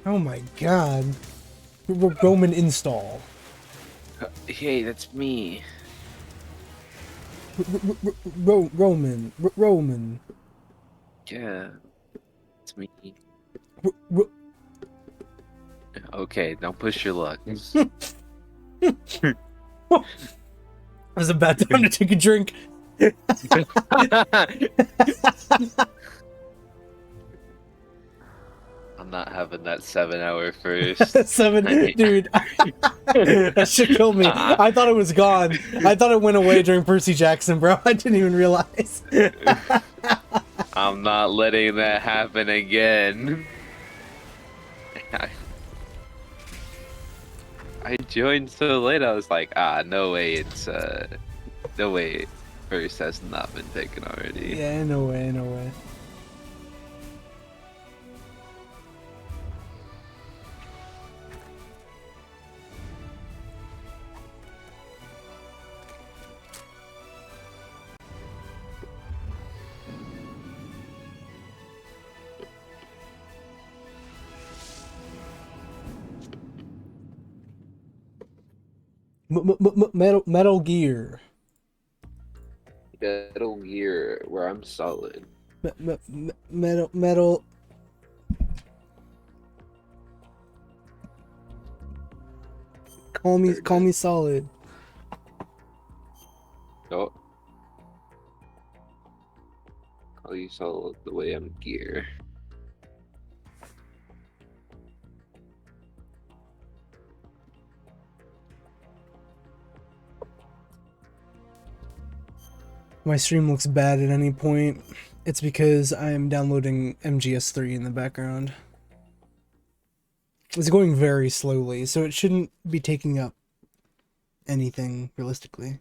Oh my god. Roman install. Hey, that's me. Roman. Yeah, it's me. R- r- Okay, now push your luck. It was a bad time to take a drink. I'm not having that 7-hour first. Seven, dude. That shit killed me. I thought it was gone. I thought it went away during Percy Jackson, bro. I didn't even realize. I'm not letting that happen again. I joined so late, I was like, no way no way first has not been taken already. Yeah, no way, no way. Metal Gear. Metal Gear, where I'm solid. Metal. Call me solid. Oh. Call you solid the way I'm gear. My stream looks bad at any point. It's because I am downloading MGS3 in the background. It's going very slowly, so it shouldn't be taking up anything realistically.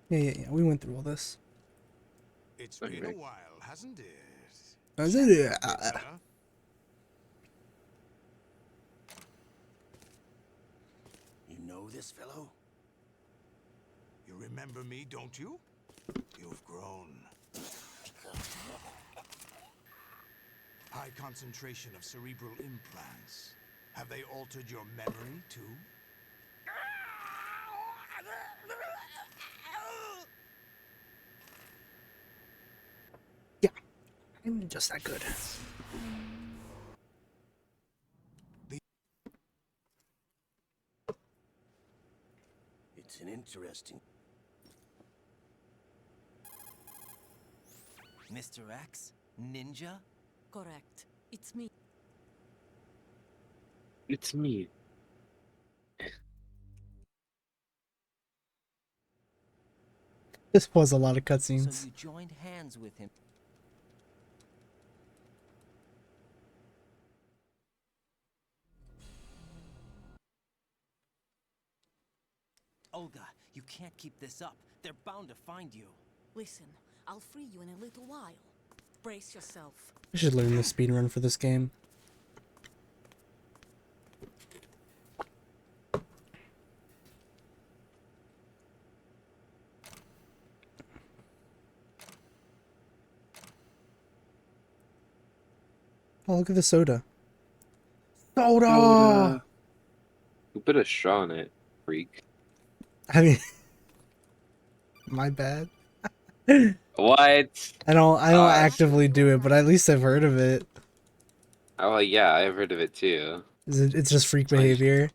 Yeah. We went through all this. It's been a while, hasn't it? Is it? You know this fellow? You remember me, don't you? You've grown. High concentration of cerebral implants. Have they altered your memory, too? Yeah, I'm just that good. It's an interesting... Mr. X? Ninja? Correct. It's me. It's me. This was a lot of cutscenes. So you joined hands with him. Olga, you can't keep this up. They're bound to find you. Listen, I'll free you in a little while. Brace yourself. I should learn the speedrun for this game. Oh, look at the soda. Soda! You put a straw in it, freak. I mean, my bad. What? I don't actively do it, but at least I've heard of it. Oh yeah, I've heard of it too. It's just freak behavior.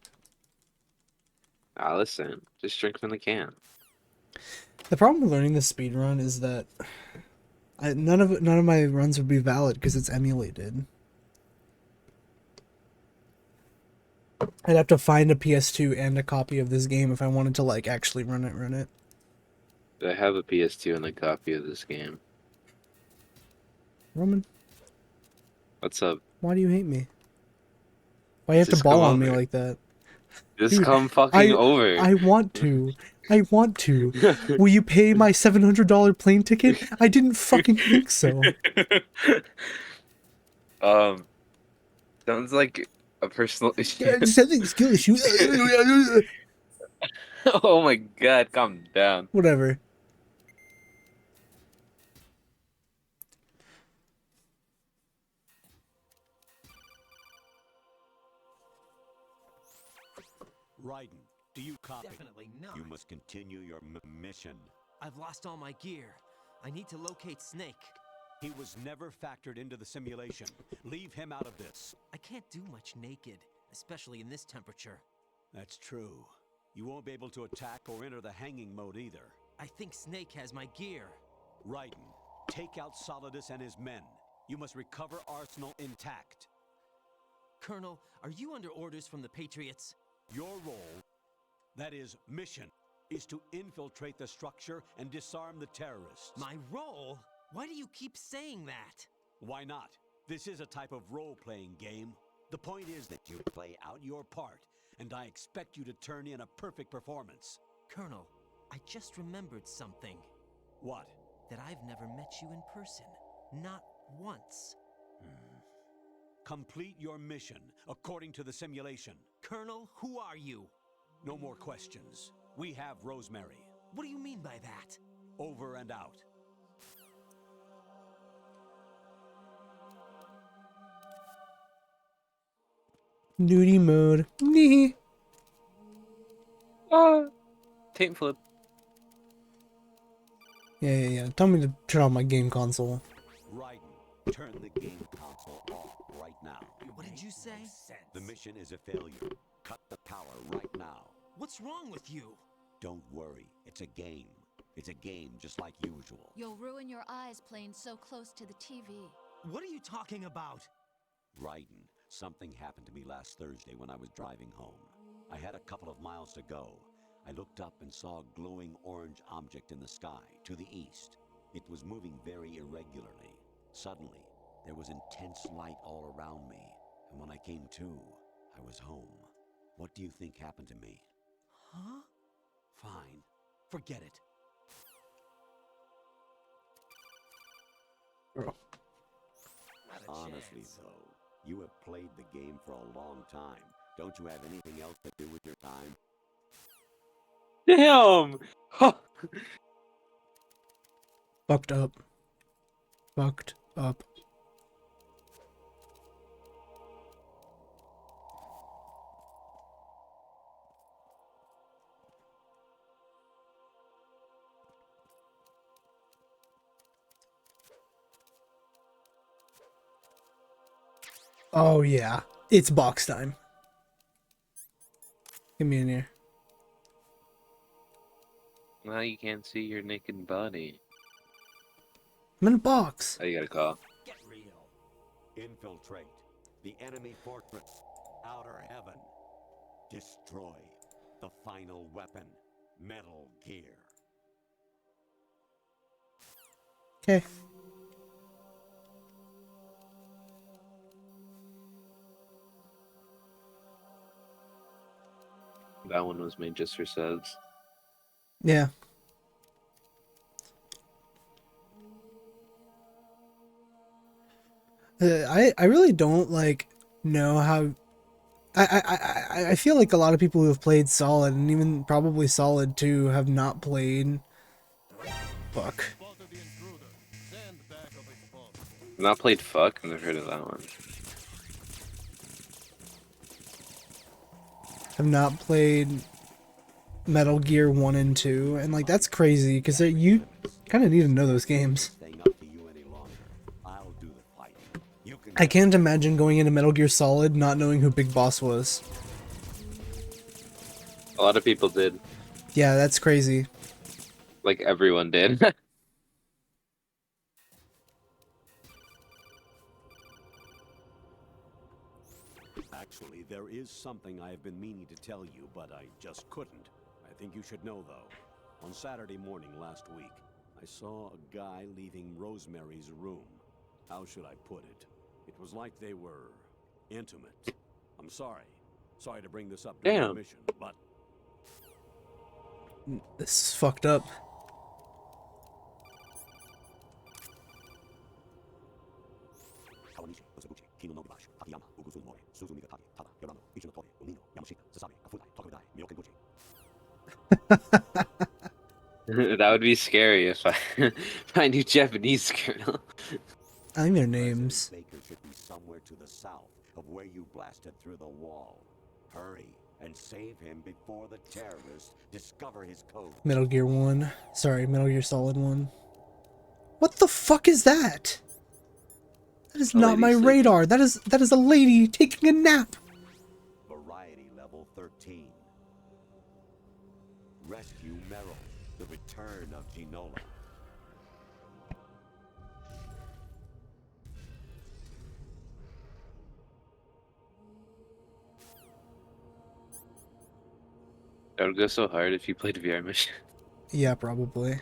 Listen, just drink from the can. The problem with learning the speedrun is that none of my runs would be valid because it's emulated. I'd have to find a PS2 and a copy of this game if I wanted to like actually run it. I have a PS2 and a copy of this game. Roman, What's up? why do you hate me? Why you have to Just ball come on me over. like that? Just Dude, come fucking over. I want to. Will you pay my $700 plane ticket? I didn't fucking think so. Sounds like a personal issue. Yeah, something skill issue. Oh my god, calm down. Whatever. Raiden, do you copy? Definitely not. You must continue your mission. I've lost all my gear. I need to locate Snake. He was never factored into the simulation. Leave him out of this. I can't do much naked, especially in this temperature. That's true. You won't be able to attack or enter the hanging mode either. I think Snake has my gear. Raiden, take out Solidus and his men. You must recover Arsenal intact. Colonel, are you under orders from the Patriots? Your role, that is mission, is to infiltrate the structure and disarm the terrorists. My role? Why do you keep saying that? Why not? This is a type of role-playing game. The point is that you play out your part, and I expect you to turn in a perfect performance. Colonel, I just remembered something. What? That I've never met you in person. Not once. Complete your mission according to the simulation. Colonel, who are you? No more questions. We have Rosemary. What do you mean by that? Over and out. Nudie mode. Nee. Taint flip. Yeah. Tell me to turn on my game console. Raiden, turn the game console off right now. What did you say? The mission is a failure. Cut the power right now. What's wrong with you? Don't worry, it's a game. It's a game just like usual. You'll ruin your eyes playing so close to the TV. What are you talking about? Raiden, something happened to me last Thursday when I was driving home. I had a couple of miles to go. I looked up and saw a glowing orange object in the sky, to the east. It was moving very irregularly. Suddenly, there was intense light all around me, and when I came to, I was home. What do you think happened to me? Huh? Fine. Forget it. Honestly, though, you have played the game for a long time. Don't you have anything else to do with your time? Damn! Fucked up. Fucked up. Oh yeah, it's box time. Get me in here. Now you can't see your naked body. I'm in a box. Oh, you gotta call. Get real. Infiltrate the enemy fortress, outer heaven. Destroy the final weapon, Metal Gear. Okay. That one was made just for subs. Yeah. I really don't know how. I feel like a lot of people who have played Solid and even probably Solid 2 have not played. Fuck. Not played fuck? I've never heard of that one. Have not played Metal Gear 1 and 2, and that's crazy because you kind of need to know those games. I can't imagine going into Metal Gear Solid not knowing who Big Boss was. A lot of people did. Yeah, that's crazy. Like everyone did. Actually, there is something I have been meaning to tell you, but I just couldn't. I think you should know, though. On Saturday morning last week, I saw a guy leaving Rosemary's room. How should I put it? It was like they were intimate. I'm sorry. Sorry to bring this up during the mission, but... This is fucked up. That would be scary if I knew Japanese, Colonel. I think their names. Baker should be somewhere to the south of where you blasted through the wall. Hurry, and save him before the terrorists discover his code. Metal Gear 1. Sorry, Metal Gear Solid 1. What the fuck is that? That is A not lady my sleeping. radar. That is a lady taking a nap. Variety level 13. Rescue Merrill, the return of Ginola. That would go so hard if you played VR mission. Yeah, probably.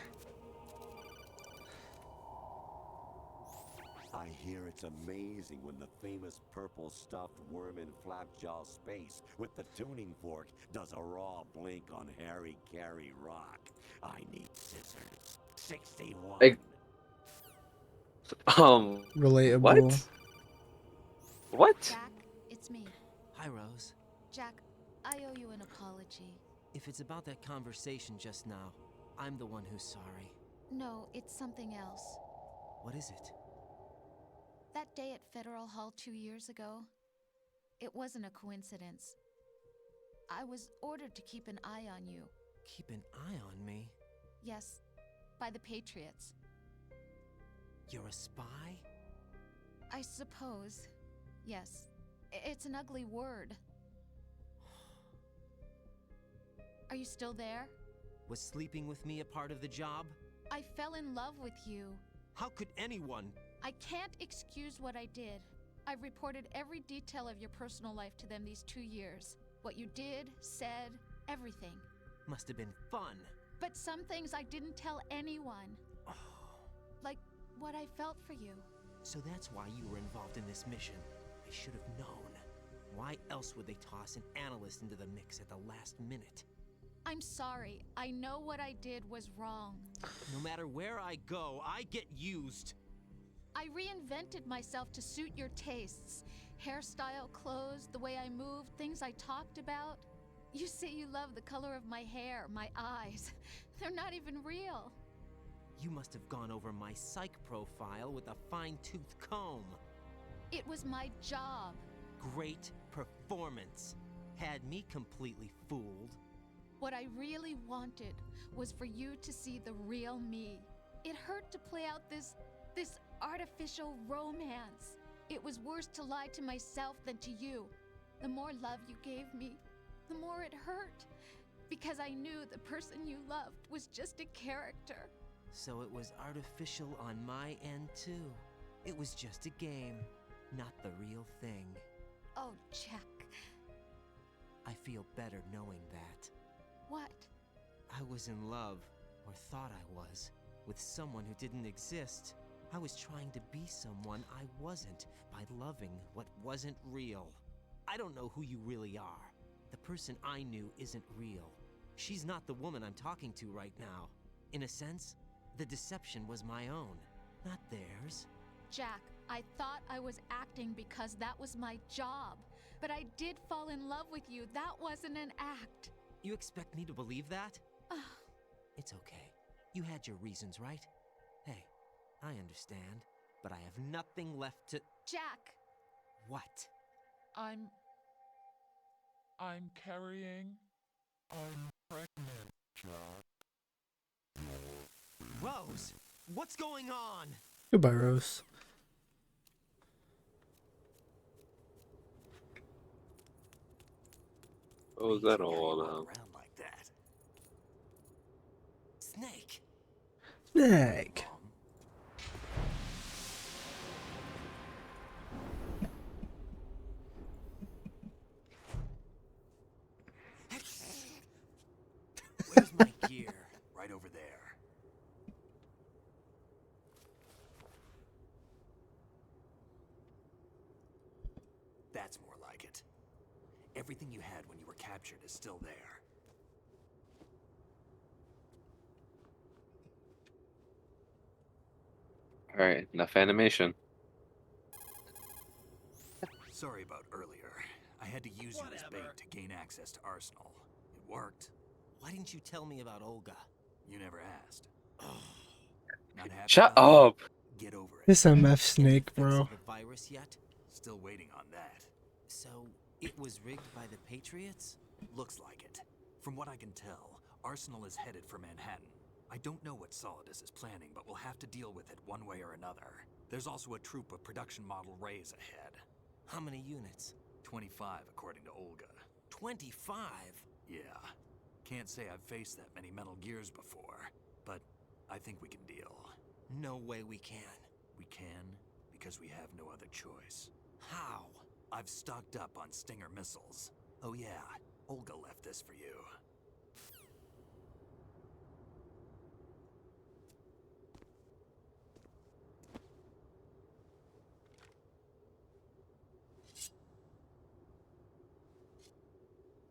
I hear it's amazing when the famous purple stuffed worm in Flapjaw space with the tuning fork does a raw blink on Harry Carey rock. I need scissors. 61. Like, Relatable. what? What? Jack, it's me. Hi, Rose. Jack, I owe you an apology. If it's about that conversation just now, I'm the one who's sorry. No, it's something else. What is it? That day at Federal Hall 2 years ago, it wasn't a coincidence. I was ordered to keep an eye on you. Keep an eye on me? Yes, by the Patriots. You're a spy? I suppose. Yes. It's an ugly word. Are you still there? Was sleeping with me a part of the job? I fell in love with you. How could anyone? I can't excuse what I did. I've reported every detail of your personal life to them these 2 years. What you did, said, everything. Must have been fun. But some things I didn't tell anyone. Like what I felt for you. So that's why you were involved in this mission. I should have known. Why else would they toss an analyst into the mix at the last minute? I'm sorry. I know what I did was wrong. No matter where I go, I get used. I reinvented myself to suit your tastes. Hairstyle, clothes, the way I moved, things I talked about. You say you love the color of my hair, my eyes. They're not even real. You must have gone over my psych profile with a fine-tooth comb. It was my job. Great performance. Had me completely fooled. What I really wanted was for you to see the real me. It hurt to play out this artificial romance. It was worse to lie to myself than to you. The more love you gave me, the more it hurt. Because I knew the person you loved was just a character. So it was artificial on my end too. It was just a game, not the real thing. Oh, Jack. I feel better knowing that. What? I was in love, or thought I was, with someone who didn't exist. I was trying to be someone I wasn't by loving what wasn't real. I don't know who you really are. The person I knew isn't real. She's not the woman I'm talking to right now. In a sense, the deception was my own, not theirs. Jack, I thought I was acting because that was my job. But I did fall in love with you. That wasn't an act. You expect me to believe that? Ugh. It's okay. You had your reasons, right? Hey, I understand, but I have nothing left to... Jack! What? I'm carrying. I'm pregnant, Jack. Rose! What's going on? Goodbye, Rose. What was that Carry all you about? around like that. Snake! Snake. Where's my gear? Right over there. That's more like it. Everything you had when you were captured is still there. Alright, enough animation. Sorry about earlier. I had to use you as bait to gain access to Arsenal. It worked. Why didn't you tell me about Olga? You never asked. Not happy Shut about it? up! Get over it. This MF Any Snake, effects bro. of the virus yet? Still waiting on that. So, it was rigged by the Patriots? Looks like it. From what I can tell, Arsenal is headed for Manhattan. I don't know what Solidus is planning, but we'll have to deal with it one way or another. There's also a troop of production model Rays ahead. How many units? 25, according to Olga. 25? Yeah. Can't say I've faced that many Metal Gears before, but I think we can deal. No way we can. We can, because we have no other choice. How? I've stocked up on Stinger missiles. Oh yeah, Olga left this for you.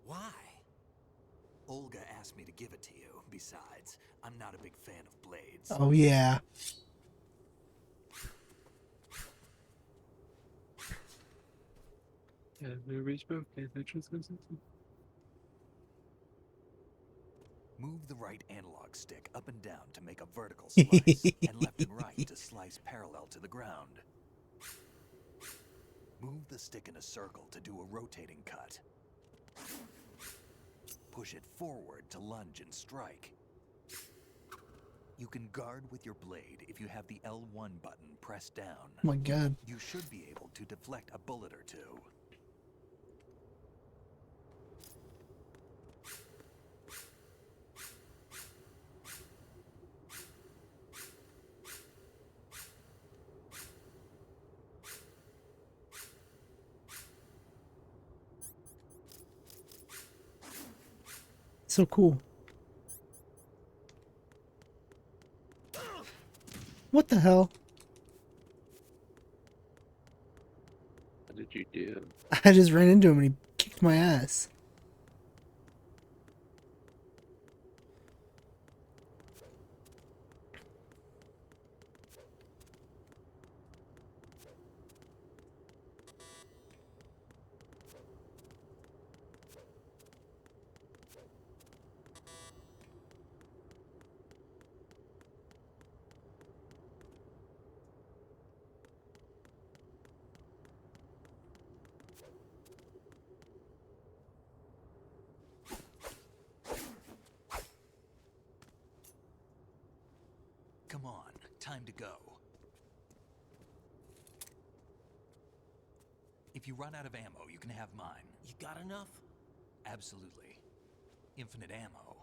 Why? Olga asked me to give it to you. Besides, I'm not a big fan of blades. Oh yeah. Move the right analog stick up and down to make a vertical slice, and left and right to slice parallel to the ground. Move the stick in a circle to do a rotating cut. Push it forward to lunge and strike. You can guard with your blade if you have the L1 button pressed down. Oh my god. You should be able to deflect a bullet or two. So cool. What the hell? What did you do? I just ran into him and he kicked my ass. Come on, time to go. If you run out of ammo, you can have mine. You got enough? Absolutely. Infinite ammo.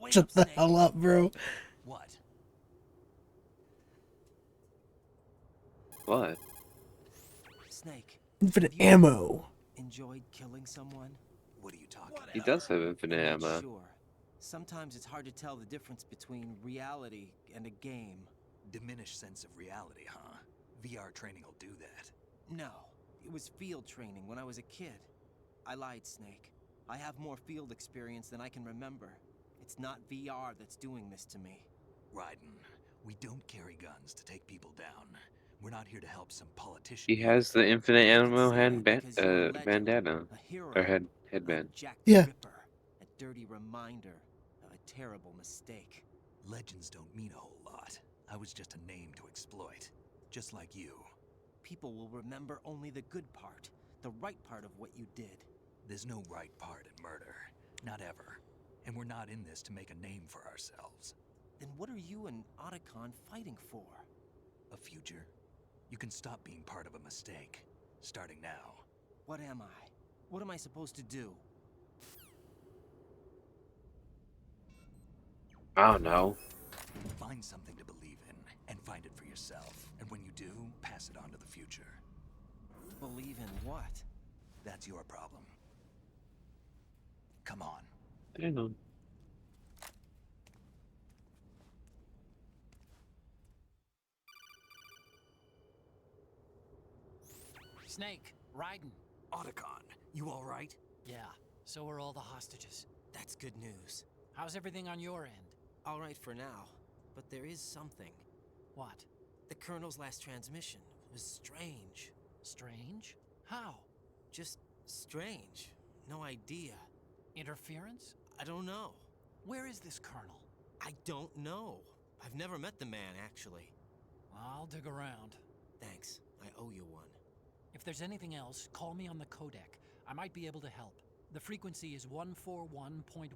Wait Shut up, the Snake. hell up, bro. What? What? Snake, Infinite have you ammo. enjoyed killing someone? What are you talking about? He does have infinite I'm not ammo. sure. Sometimes it's hard to tell the difference between reality and a game. Diminished sense of reality, huh? VR training will do that. No, it was field training when I was a kid. I lied, Snake. I have more field experience than I can remember. It's not VR that's doing this to me. Raiden, we don't carry guns to take people down. We're not here to help some politician. He has the infinite I can ammo say hand that because you're a legend, bandana. a hero, Or headband. not Jack the Yeah. Ripper, a dirty reminder of a terrible mistake. Legends don't mean a whole lot. I was just a name to exploit. Just like you. People will remember only the good part, the right part of what you did. There's no right part in murder. Not ever. And we're not in this to make a name for ourselves. Then what are you and Otacon fighting for? A future? You can stop being part of a mistake. Starting now. What am I? What am I supposed to do? I don't know. Find something to believe in, and find it for yourself. And when you do, pass it on to the future. Believe in what? That's your problem. Come on. I know. Snake, Raiden. Otacon, you alright? Yeah, so are all the hostages. That's good news. How's everything on your end? All right for now, but there is something. What? The Colonel's last transmission was strange. Strange? How? Just strange. No idea. Interference? I don't know. Where is this Colonel? I don't know. I've never met the man, actually. I'll dig around. Thanks. I owe you one. If there's anything else, call me on the codec. I might be able to help. The frequency is 141.12.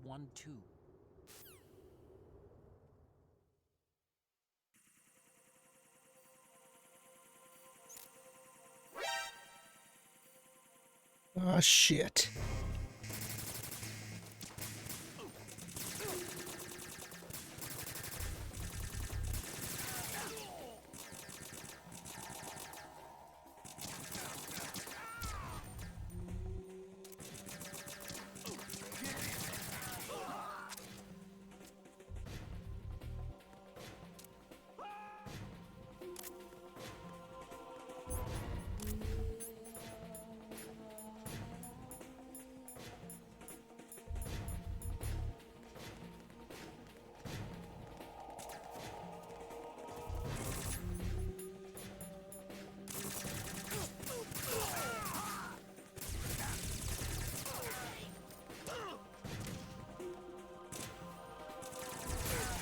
Oh shit.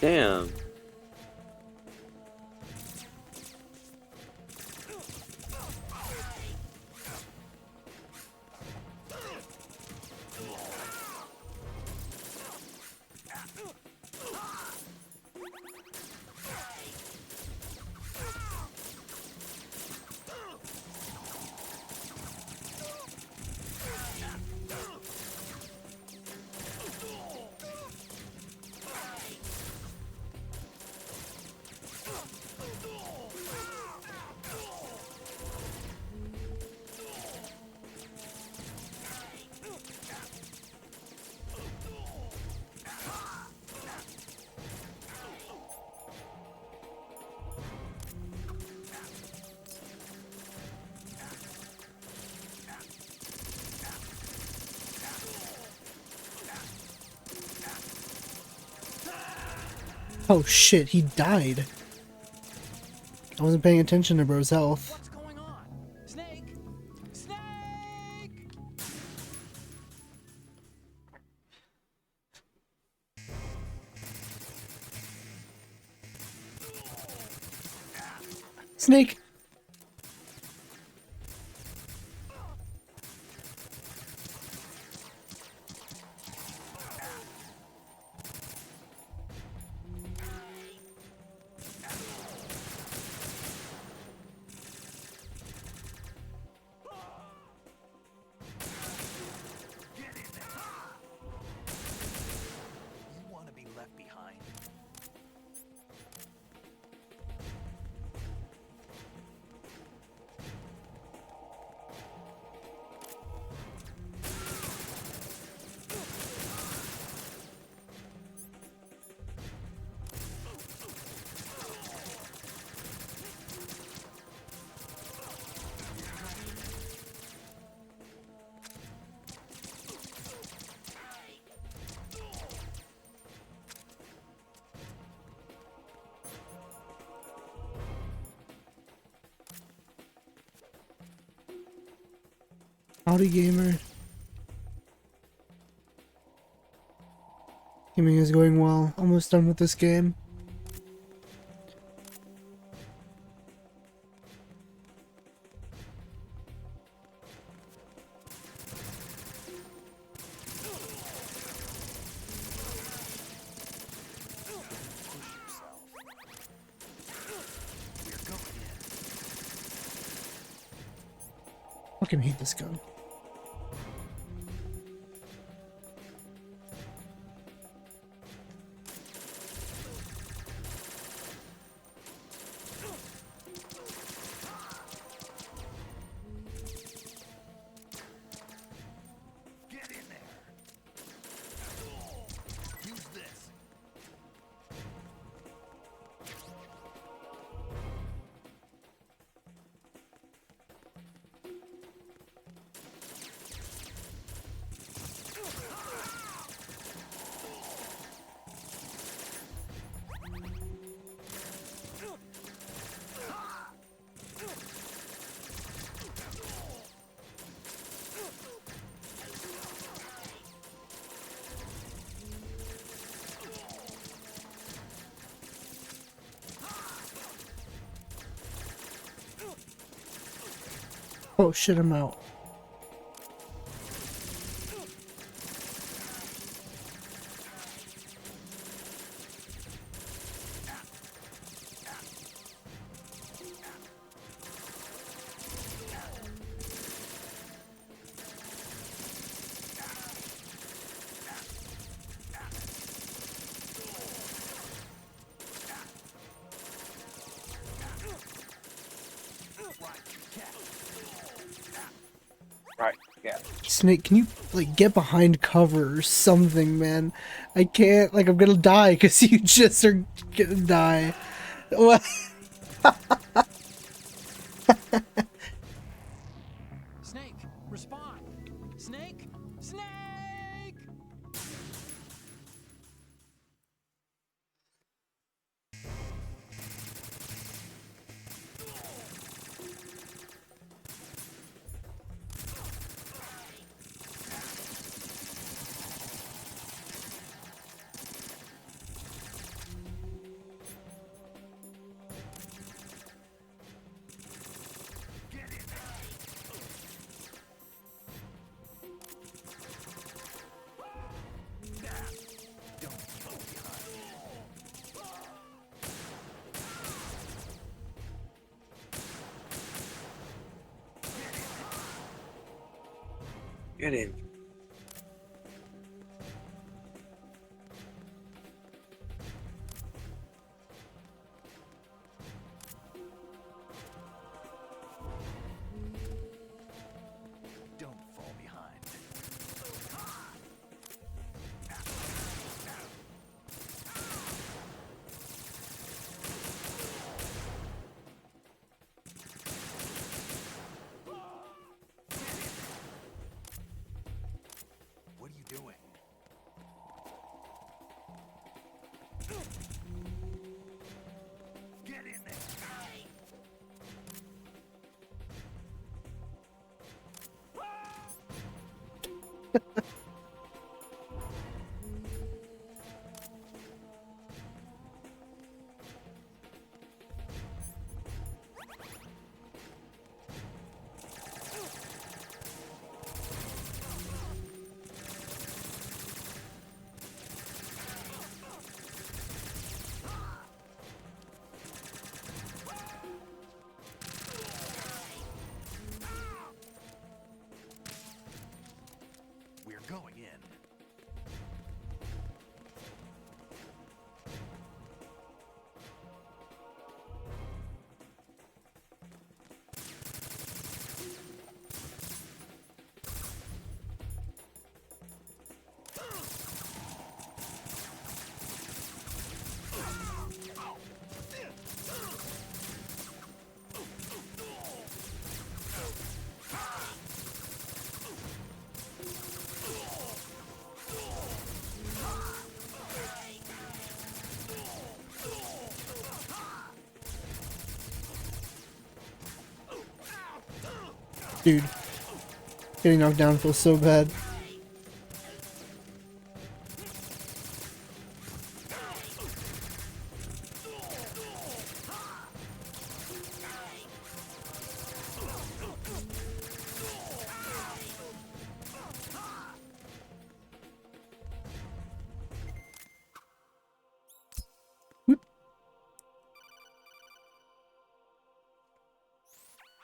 Damn. Oh shit, he died. I wasn't paying attention to bro's health. What's going on? Snake! Snake! Snake! You want to be left behind? Howdy gamer. Gaming is going well. Almost done with this game. Fucking hate this gun. Get in there. Use this. Oh shit, I'm out. Snake, can you like get behind cover or something, man? I can't. Like, I'm gonna die because you just are gonna die. What? Snake, respond! Snake! Snake! Get him. Don't fall behind. What are you doing? Get in there! We're going in. Dude, getting knocked down feels so bad.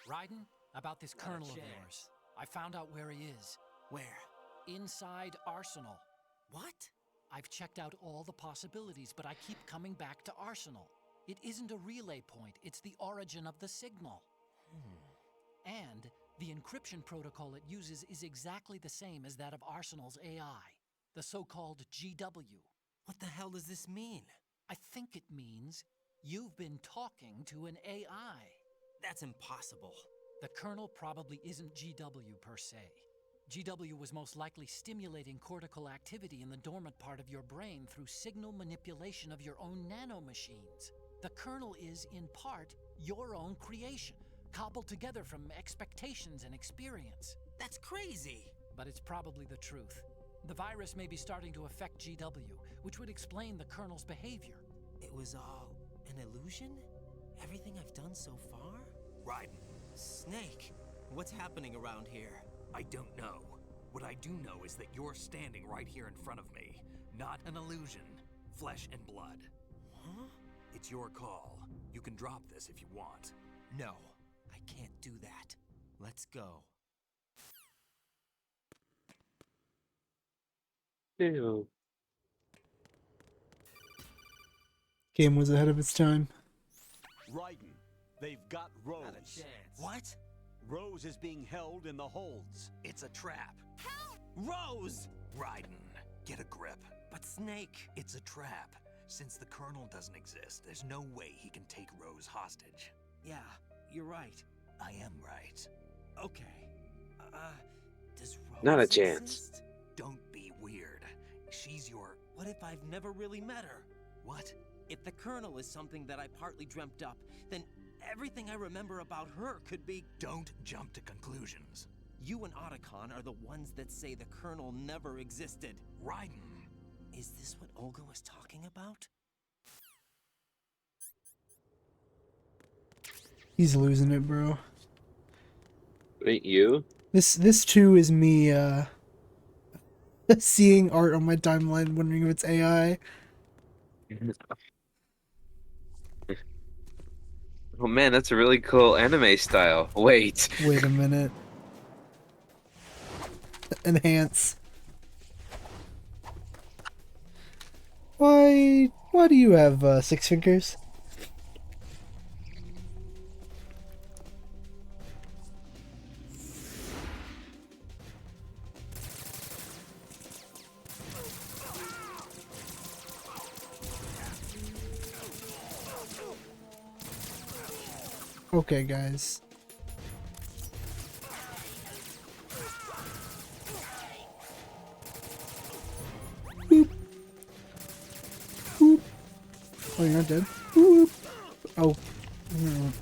Raiden, about this colonel of yours. I found out where he is. Where? Inside Arsenal. What? I've checked out all the possibilities, but I keep coming back to Arsenal. It isn't a relay point, it's the origin of the signal. And the encryption protocol it uses is exactly the same as that of Arsenal's AI, the so-called GW. What the hell does this mean? I think it means you've been talking to an AI. That's impossible. The kernel probably isn't GW per se. GW was most likely stimulating cortical activity in the dormant part of your brain through signal manipulation of your own nanomachines. The kernel is, in part, your own creation, cobbled together from expectations and experience. That's crazy! But it's probably the truth. The virus may be starting to affect GW, which would explain the kernel's behavior. It was all an illusion? Everything I've done so far? Raiden, Snake, what's happening around here? I don't know. What I do know is that you're standing right here in front of me. Not an illusion. Flesh and blood. Huh? It's your call. You can drop this if you want. No, I can't do that. Let's go. Ew. Game was ahead of its time. Raiden, they've got Rose. What? Rose is being held in the holds. It's a trap. Rose! Raiden, get a grip. But Snake. It's a trap. Since the Colonel doesn't exist, there's no way he can take Rose hostage. Yeah, you're right. I am right. Okay. Does Rose Not a chance. exist? Don't be weird. She's your... What if I've never really met her? What? If the Colonel is something that I partly dreamt up, then everything I remember about her could be... Don't jump to conclusions. You and Otacon are the ones that say the Colonel never existed. Raiden. Is this what Olga was talking about? He's losing it, bro. Wait, you? This too is me seeing art on my timeline, wondering if it's AI. Oh man, that's a really cool anime style. Wait. Wait a minute. Enhance. Why do you have 6 fingers? Okay, guys. Boop. Boop. Oh, you're not dead? Boop. Oh. Boop.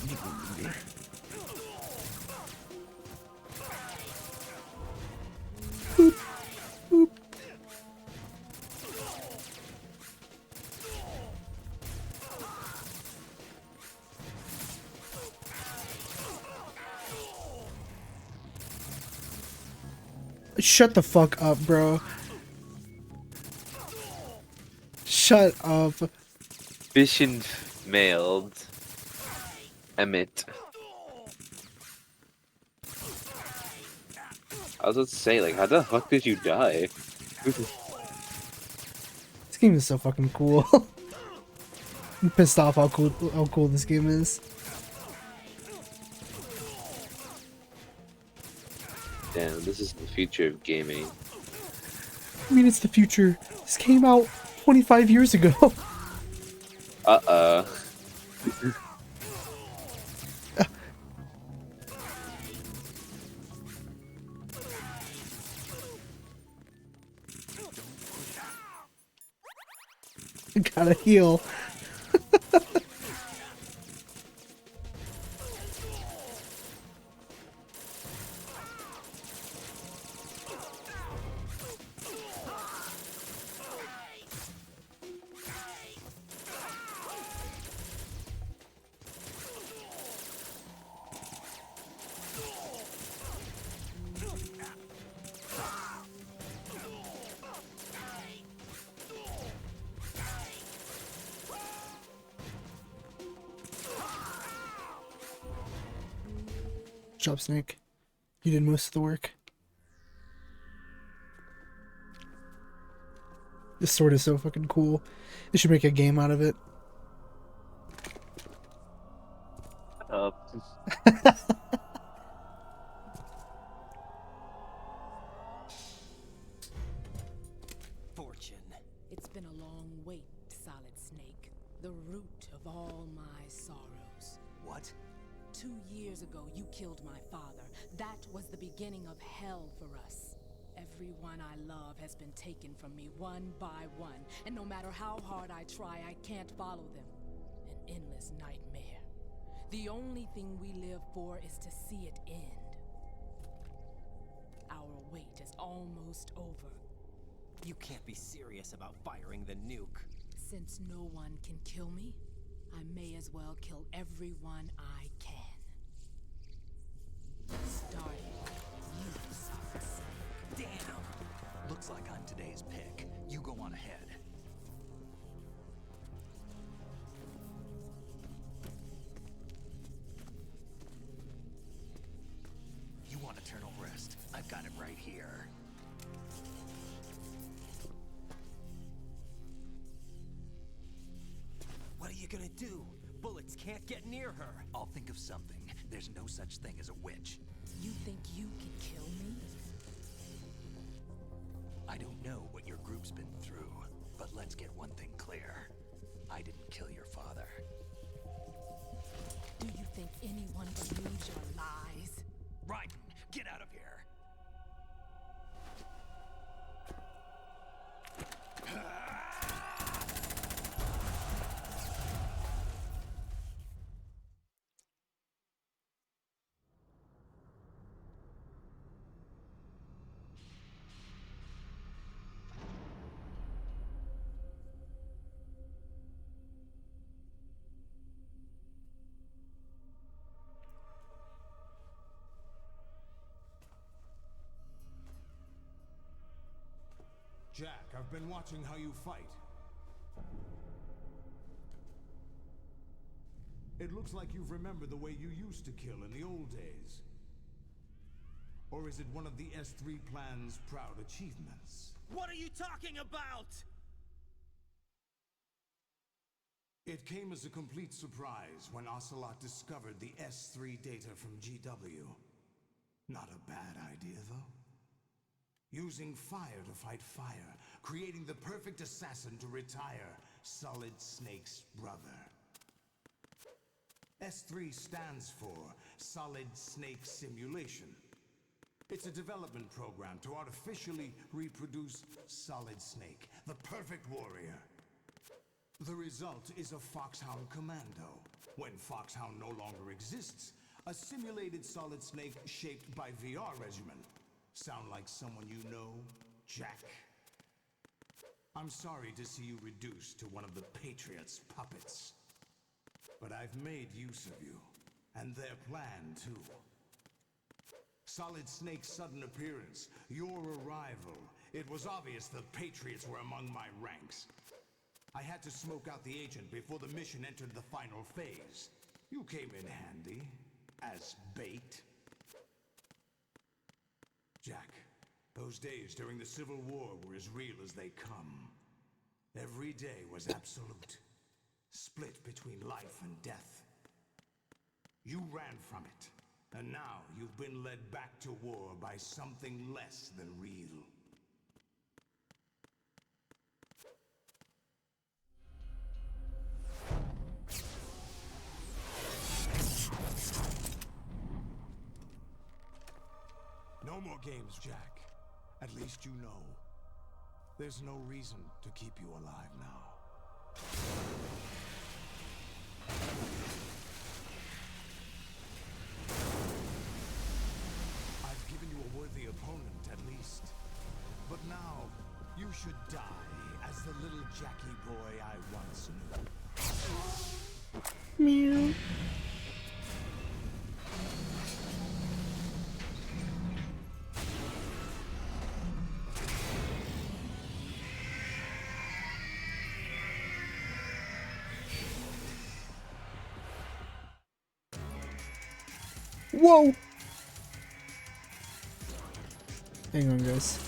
Boop. Shut the fuck up, bro. Shut up. Vision mailed. Emmett. I was about to say, like, how the fuck did you die? This game is so fucking cool. I'm pissed off how cool this game is. Damn, this is the future of gaming. I mean, it's the future. This came out 25 years ago. Uh-oh. Gotta heal. Good job, Snake. You did most of the work. This sword is so fucking cool. They should make a game out of it. Fortune. It's been a long wait, Solid Snake. The root of all my sorrows. What? 2 years ago, you killed my father. That was the beginning of hell for us. Everyone I love has been taken from me one by one, and no matter how hard I try, I can't follow them. An endless nightmare. The only thing we live for is to see it end. Our wait is almost over. You can't be serious about firing the nuke. Since no one can kill me, I may as well kill everyone I can. Starting with you, Solid Snake. Damn! Looks like I'm today's pick. You go on ahead. You want eternal rest? I've got it right here. What are you gonna do? Bullets can't get near her. I'll think of something. There's no such thing as a witch. You think you can kill me? I don't know what your group's been through, but let's get one thing clear. I didn't kill your father. Do you think anyone believes your lies? Raiden, get out of here! Jack, I've been watching how you fight. It looks like you've remembered the way you used to kill in the old days. Or is it one of the S3 plan's proud achievements? What are you talking about? It came as a complete surprise when Ocelot discovered the S3 data from GW. Not a bad idea, though. Using fire to fight fire, creating the perfect assassin to retire Solid Snake's brother. S3 stands for Solid Snake Simulation. It's a development program to artificially reproduce Solid Snake, the perfect warrior. The result is a Foxhound Commando. When Foxhound no longer exists, a simulated Solid Snake shaped by VR regimen. Sound like someone you know, Jack? I'm sorry to see you reduced to one of the Patriots' puppets. But I've made use of you, and their plan too. Solid Snake's sudden appearance, your arrival. It was obvious the Patriots were among my ranks. I had to smoke out the agent before the mission entered the final phase. You came in handy, as bait. Jack, those days during the Civil War were as real as they come. Every day was absolute. Split between life and death. You ran from it, and now you've been led back to war by something less than real. No more games, Jack. At least you know. There's no reason to keep you alive now. I've given you a worthy opponent, at least. But now, you should die as the little Jackie boy I once knew. Meow. Whoa! Hang on, guys.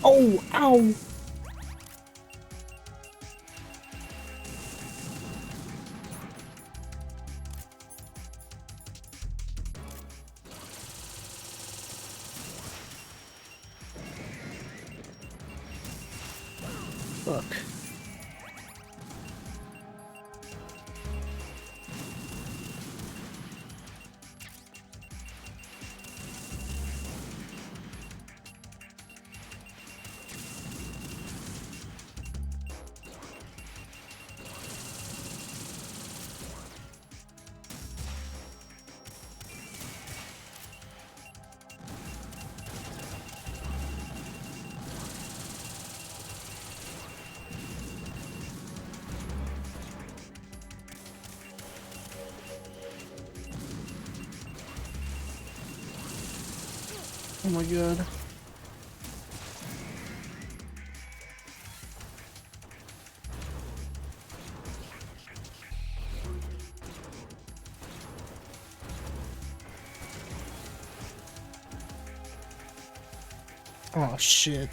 Oh, ow! Fuck. my god. Oh shit.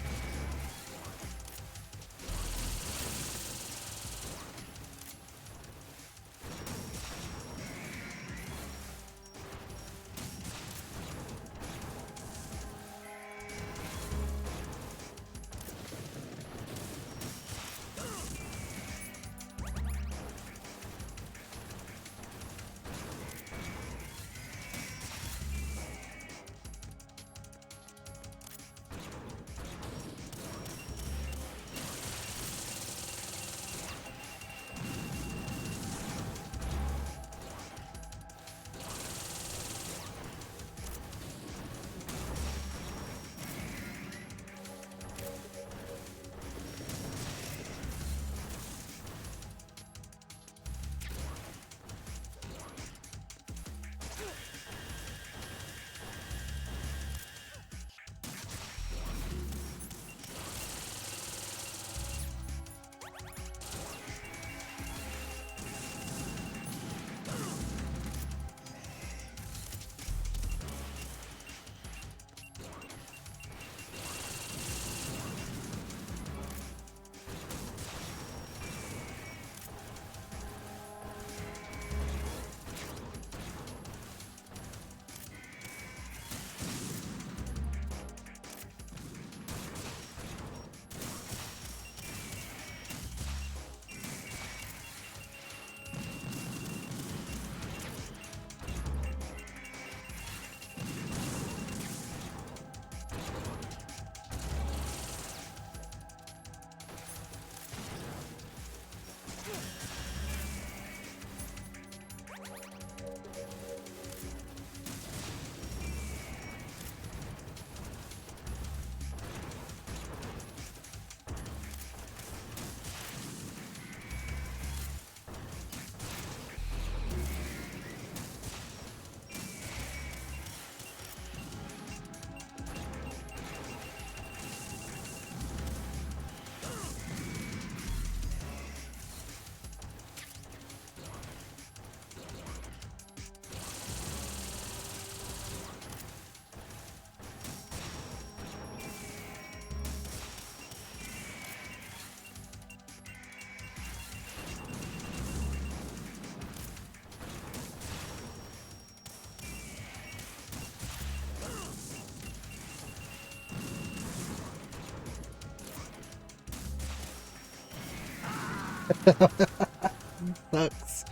Sucks.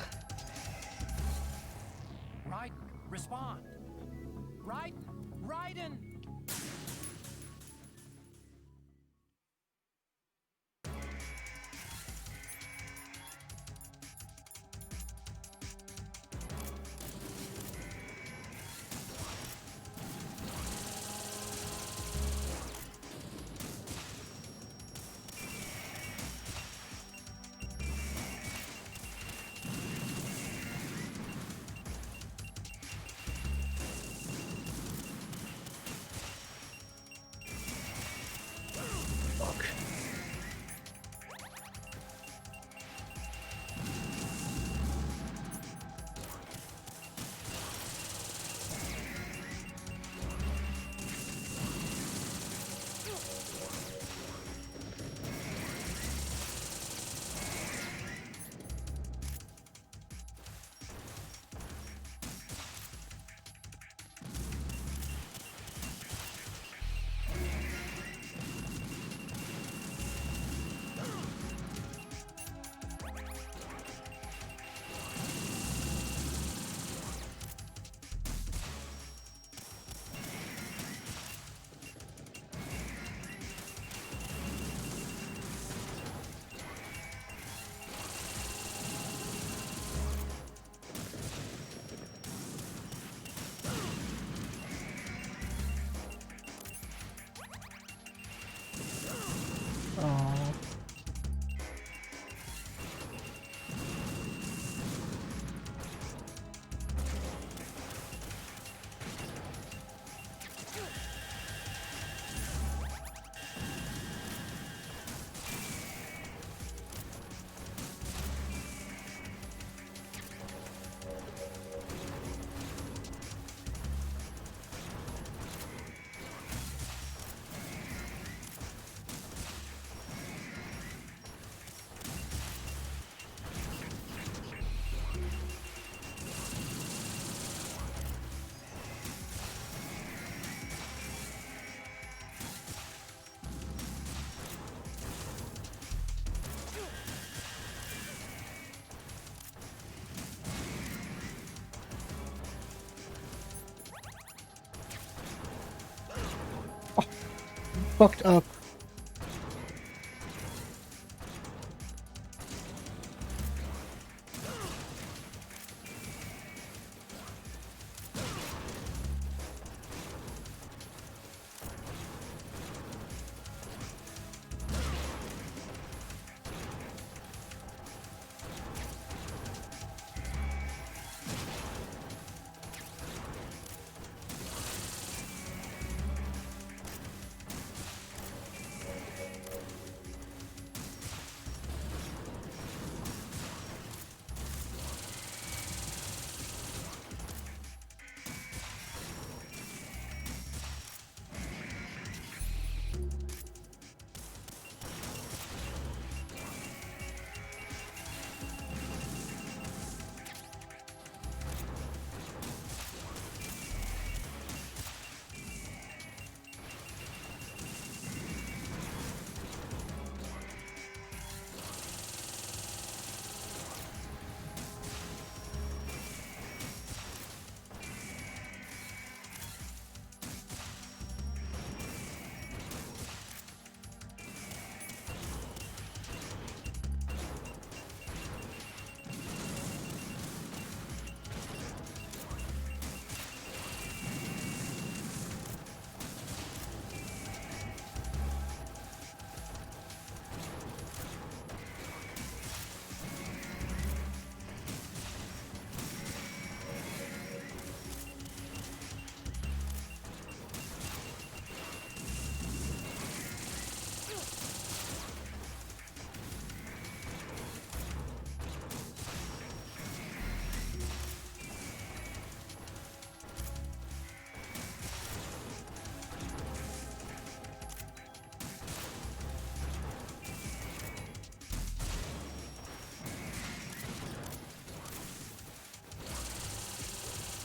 Raiden, respond. Raiden, Raiden. fucked up.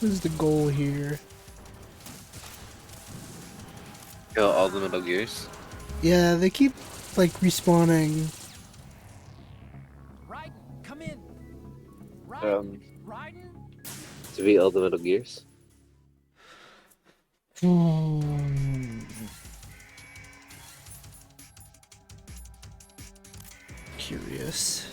What is the goal here? Kill all the Metal Gears. Yeah, they keep like respawning. Raiden, come in. Raiden, Raiden. To beat all the Metal Gears. Curious.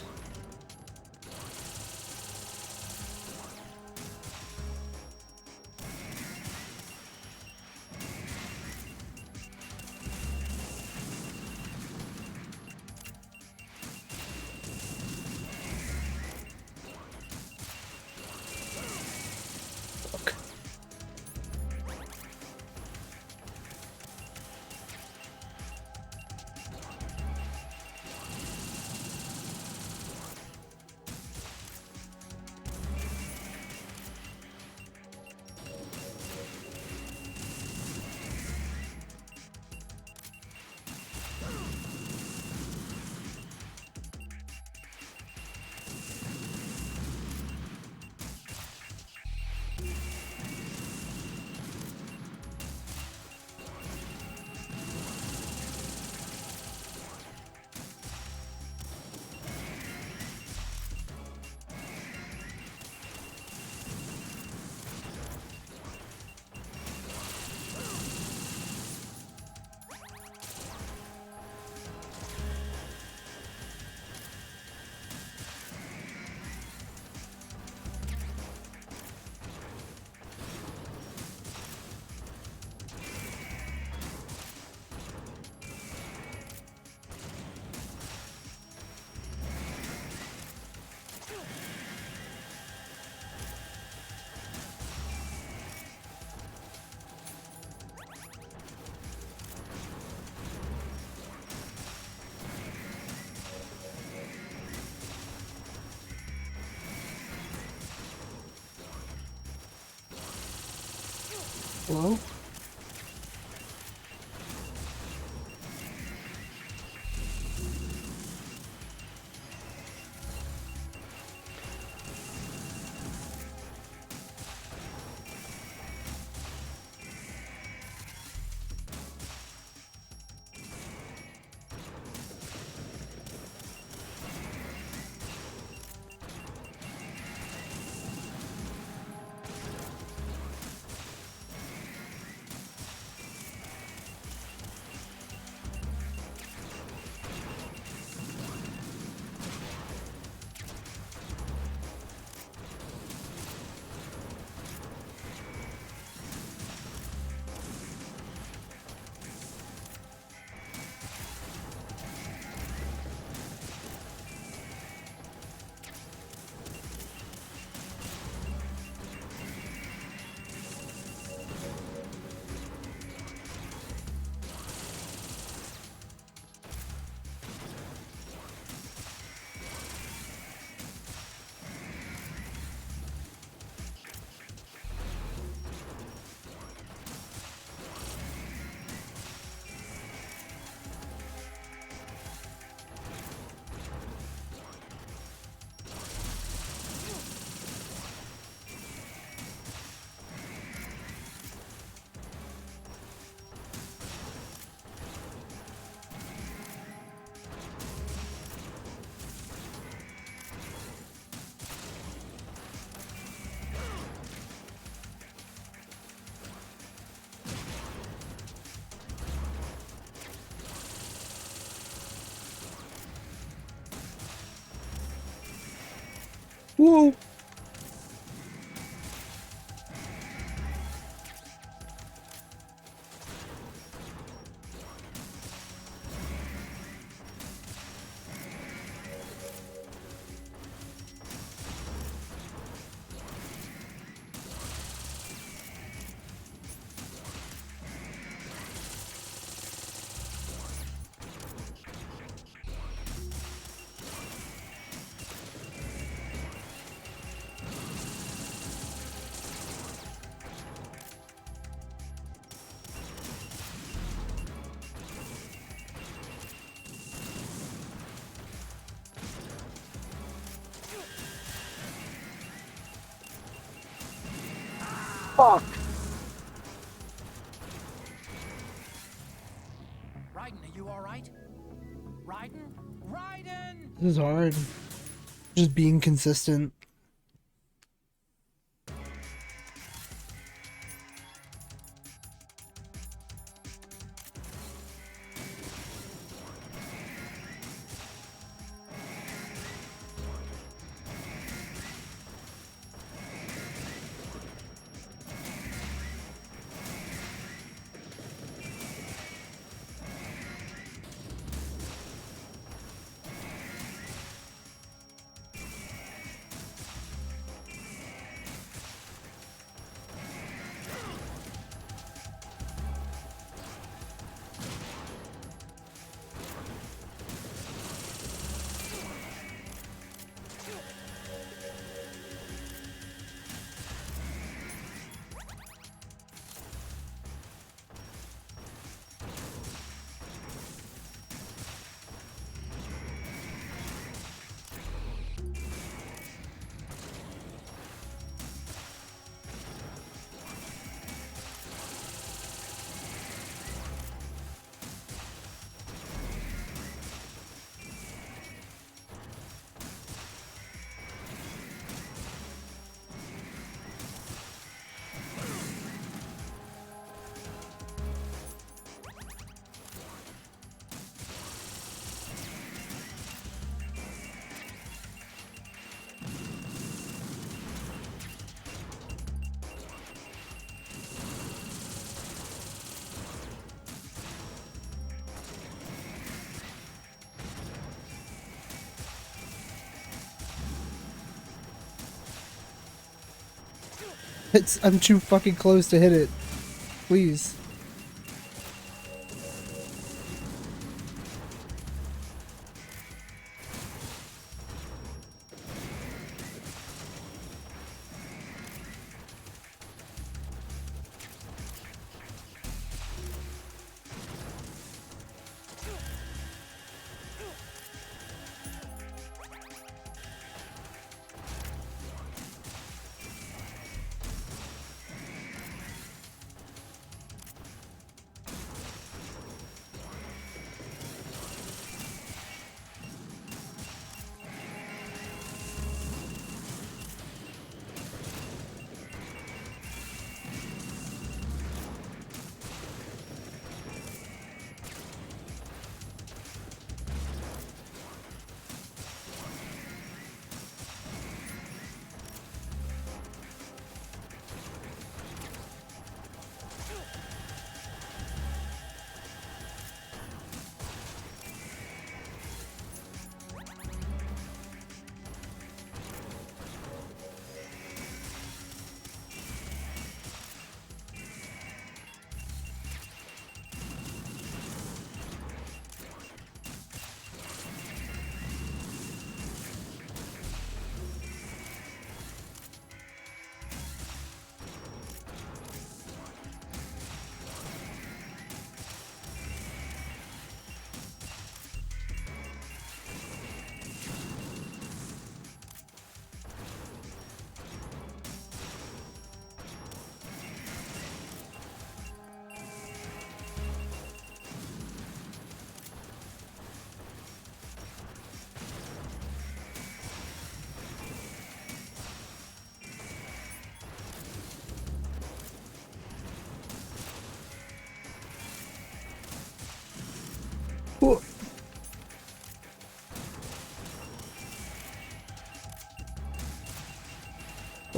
Hello? Whoa. Fuck. Raiden, are you alright? Raiden? Raiden! This is hard. Just being consistent. I'm too fucking close to hit it. Please.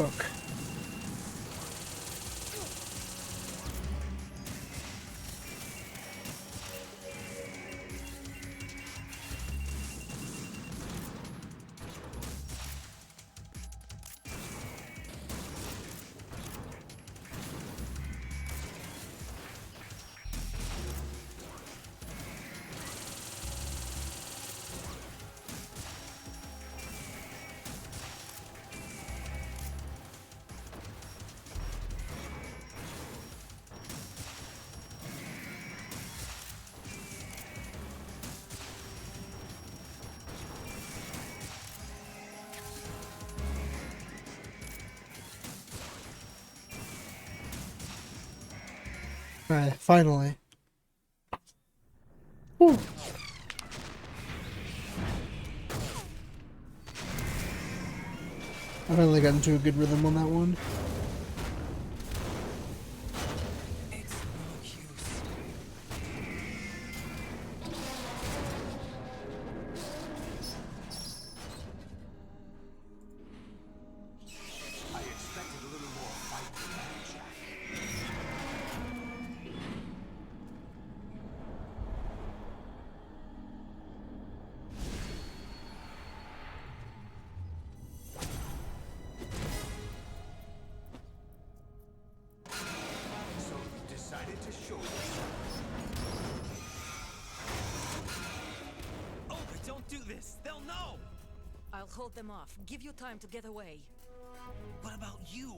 book. Alright, finally. Whew. I finally got into a good rhythm on that one. It's no use. I expected a little more fight than that, Jack. So you decided to show yourself. Oh, but don't do this. They'll know. I'll hold them off. Give you time to get away. What about you?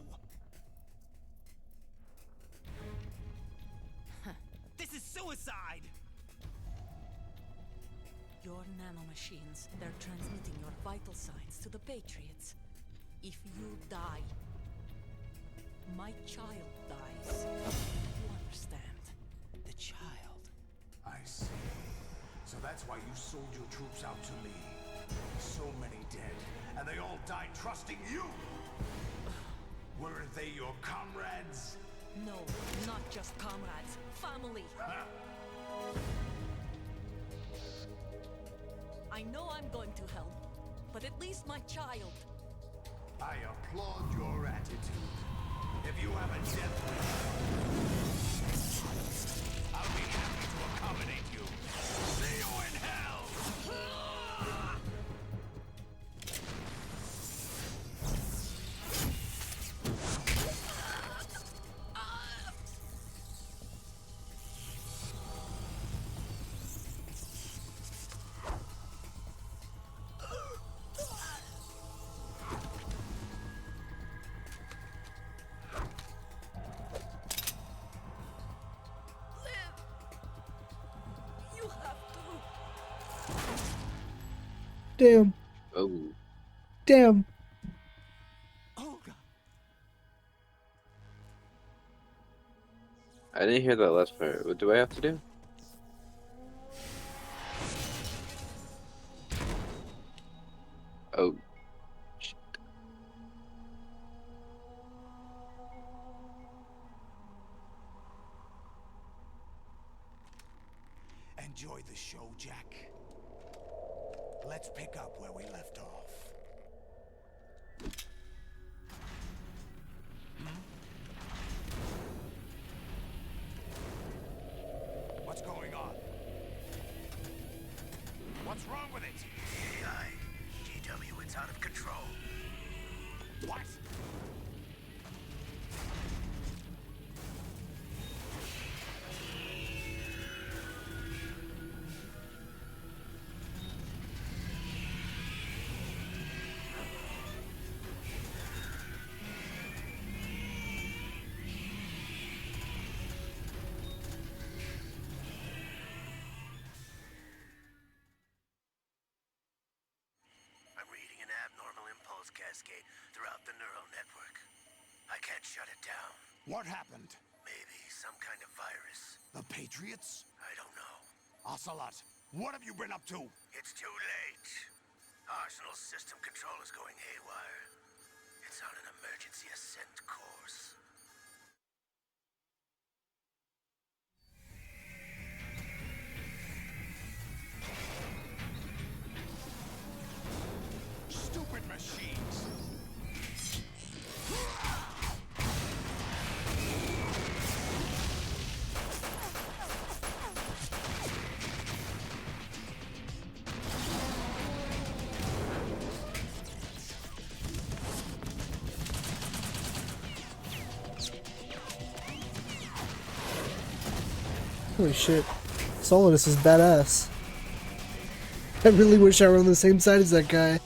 This is suicide. Your nanomachines, they're transmitting your vital signs to the Patriots. If you die, my child dies. You understand? The child. I see. So that's why you sold your troops out to me. So many dead, and they all died trusting you! Weren't they your comrades? No, not just comrades. Family. Huh? I know I'm going to hell, but at least my child. I applaud your attitude. If you have a death wish, I'll be happy to accommodate you. See you in hell! You have to. Damn. Oh. Damn. Oh God. I didn't hear that last part. What do I have to do? Oh. Shit. Enjoy the show, Jack. Let's pick up where we left off. What's going on? What's wrong with it? AI. GW, it's out of control. What? I'm reading an abnormal impulse cascade throughout the neural network. I can't shut it down. What happened? Maybe some kind of virus. The Patriots? I don't know. Ocelot, what have you been up to? It's too late. Arsenal's system control is going haywire. It's on an emergency ascent course. Stupid machines! Holy shit. Solidus is badass. I really wish I were on the same side as that guy.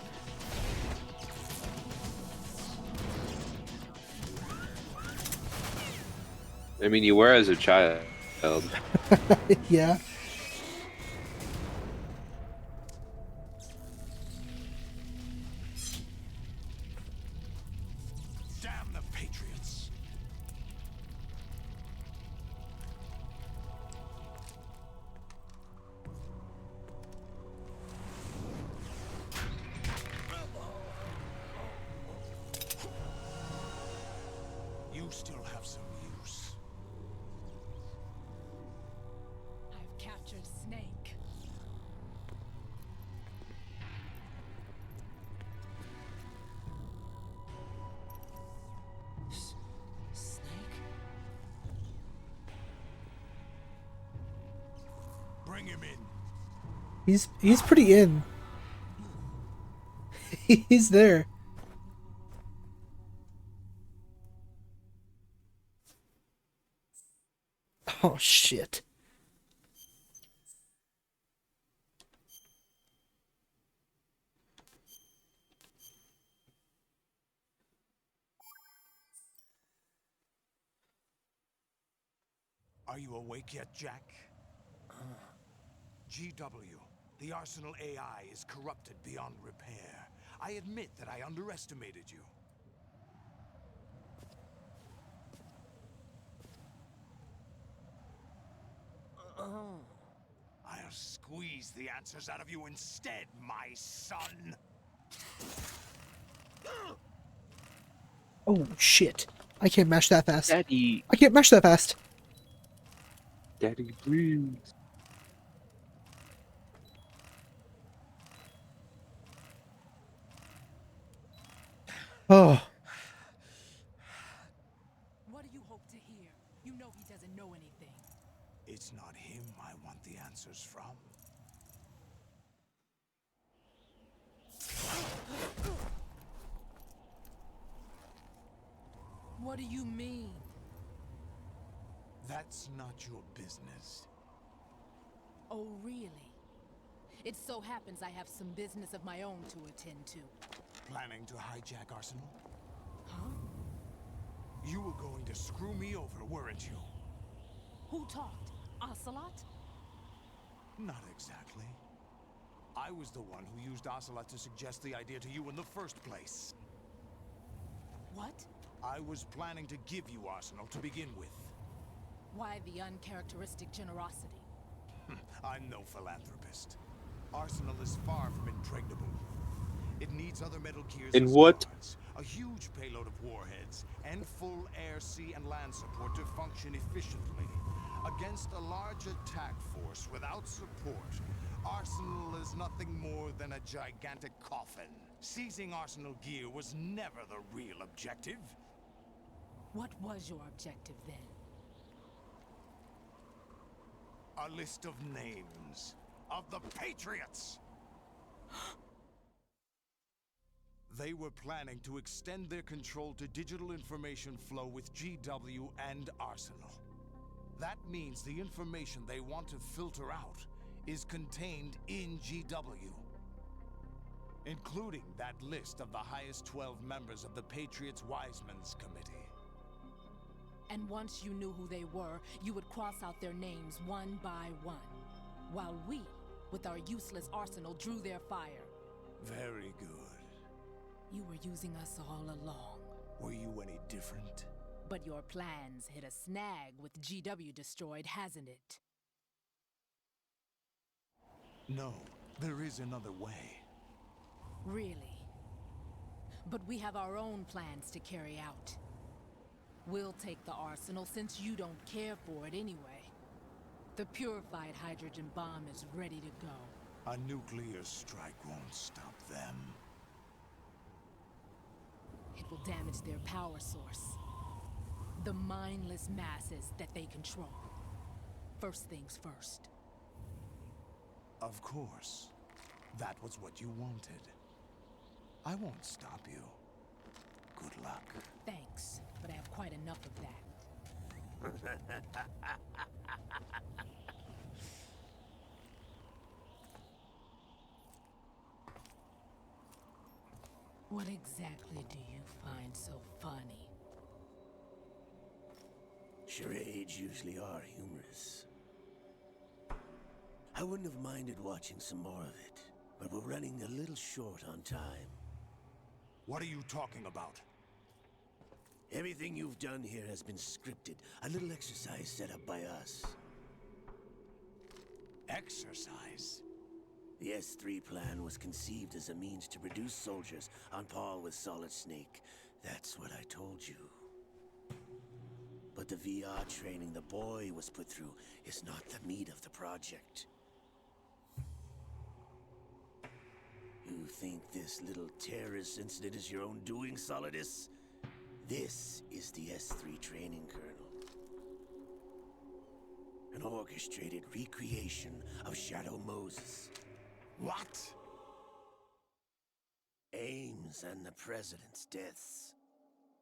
I mean, you were as a child. Yeah. Damn the Patriots! You still have some use. I've captured Snake. Snake? Bring him in. He's pretty in. He's there. Oh shit. Are you awake yet, Jack? GW, the Arsenal AI is corrupted beyond repair. I admit that I underestimated you. I'll squeeze the answers out of you instead, my son. Oh shit. I can't mash that fast. Daddy. I can't mash that fast. Daddy, please. Oh. What do you hope to hear? You know he doesn't know anything. It's not him I want the answers from. What do you mean? That's not your business. Oh, really? It so happens I have some business of my own to attend to. Planning to hijack Arsenal? Huh? You were going to screw me over, weren't you? Who talked? Ocelot? Not exactly. I was the one who used Ocelot to suggest the idea to you in the first place. What? I was planning to give you Arsenal to begin with. Why the uncharacteristic generosity? I'm no philanthropist. Arsenal is far from impregnable. It needs other Metal Gears In and what? Spards, a huge payload of warheads, and full air, sea, and land support to function efficiently. Against a large attack force without support, Arsenal is nothing more than a gigantic coffin. Seizing Arsenal gear was never the real objective. What was your objective then? A list of names of the Patriots! They were planning to extend their control to digital information flow with GW and Arsenal. That means the information they want to filter out is contained in GW, including that list of the highest 12 members of the Patriots Wiseman's Committee. And once you knew who they were, you would cross out their names one by one, while we, with our useless arsenal, drew their fire. Very good. You were using us all along. Were you any different? But your plans hit a snag with GW destroyed, hasn't it? No, there is another way. Really? But we have our own plans to carry out. We'll take the arsenal since you don't care for it anyway. The purified hydrogen bomb is ready to go. A nuclear strike won't stop them. It will damage their power source. The mindless masses that they control. First things first. Of course. That was what you wanted. I won't stop you. Good luck. Thanks, but I have quite enough of that. What exactly do you find so funny? Charades usually are humorous. I wouldn't have minded watching some more of it, but we're running a little short on time. What are you talking about? Everything you've done here has been scripted. A little exercise set up by us. Exercise? The S3 plan was conceived as a means to produce soldiers on par with Solid Snake. That's what I told you. But the VR training the boy was put through is not the meat of the project. You think this little terrorist incident is your own doing, Solidus? This is the S3 training kernel. An orchestrated recreation of Shadow Moses. What? Ames and the President's deaths.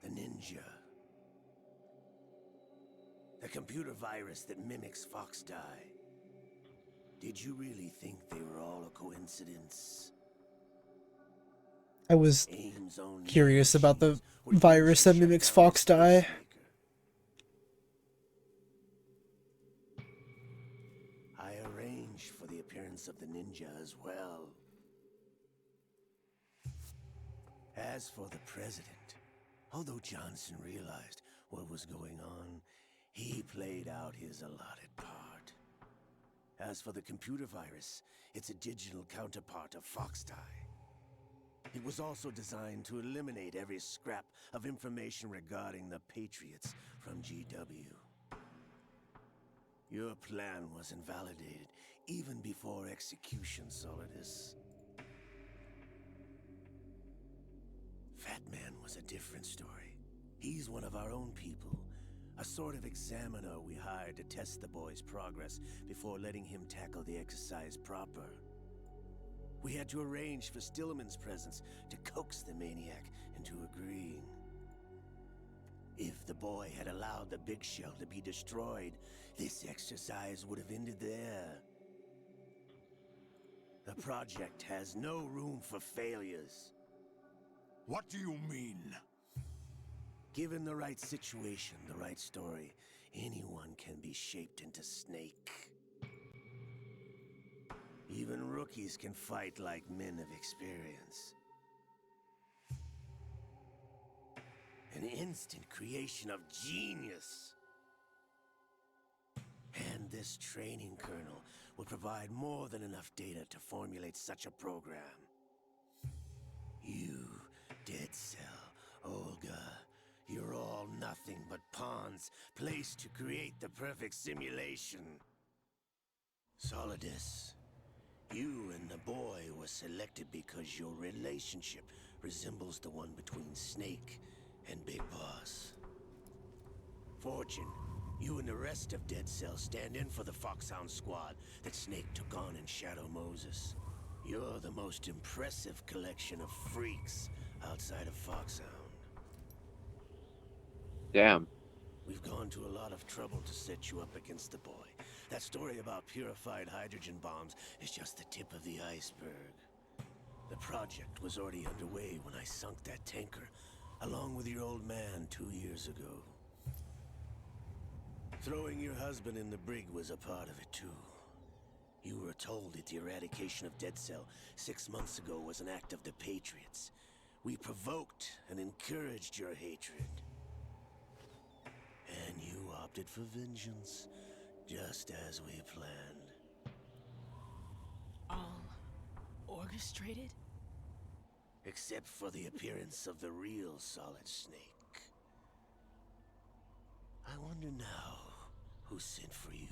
The ninja. The computer virus that mimics Fox Die. Did you really think they were all a coincidence? I was Ames' own curious about the nanomachines were virus used to that shut mimics down Fox the Die. Spacemaker. I arranged for the appearance of the ninja as well. As for the president, although Johnson realized what was going on, he played out his allotted part. As for the computer virus, it's a digital counterpart of Fox Die. It was also designed to eliminate every scrap of information regarding the Patriots from GW. Your plan was invalidated even before execution, Solidus. Fat Man was a different story. He's one of our own people, a sort of examiner we hired to test the boy's progress before letting him tackle the exercise proper. We had to arrange for Stillman's presence to coax the maniac into agreeing. If the boy had allowed the big shell to be destroyed, this exercise would have ended there. The project has no room for failures. What do you mean? Given the right situation, the right story, anyone can be shaped into Snake. Even rookies can fight like men of experience. An instant creation of genius. And this training kernel will provide more than enough data to formulate such a program. You, Dead Cell, Olga, you're all nothing but pawns placed to create the perfect simulation. Solidus, you and the boy were selected because your relationship resembles the one between Snake and Big Boss. Fortune, you and the rest of Dead Cell stand in for the Foxhound squad that Snake took on in Shadow Moses. You're the most impressive collection of freaks outside of Foxhound. Damn. We've gone to a lot of trouble to set you up against the boy. That story about purified hydrogen bombs is just the tip of the iceberg. The project was already underway when I sunk that tanker, along with your old man 2 years ago. Throwing your husband in the brig was a part of it too. You were told that the eradication of Dead Cell 6 months ago was an act of the Patriots. We provoked and encouraged your hatred. And you opted for vengeance, just as we planned. All orchestrated? Except for the appearance of the real Solid Snake. I wonder now who sent for you.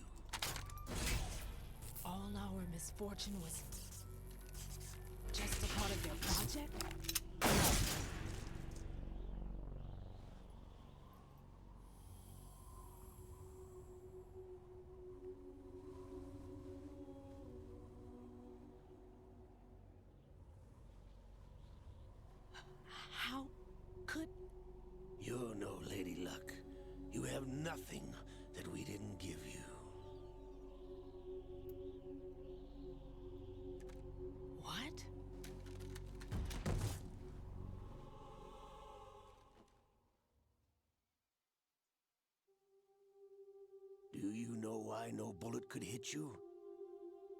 All our misfortune was just a part of their project? How could... You're no Lady Luck. You have nothing that we didn't give you. What? you know why no bullet could hit you?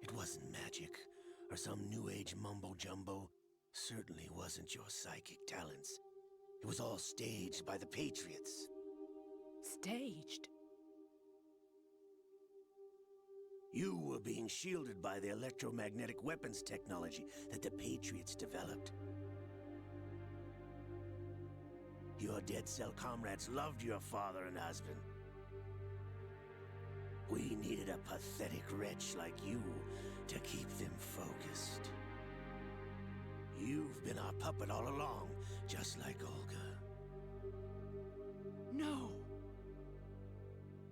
It wasn't magic, or some new age mumbo-jumbo. Certainly wasn't your psychic talents. It was all staged by the Patriots. Staged? You were being shielded by the electromagnetic weapons technology that the Patriots developed. Your dead cell comrades loved your father and husband. We needed a pathetic wretch like you to keep them focused. You've been our puppet all along, just like Olga. No!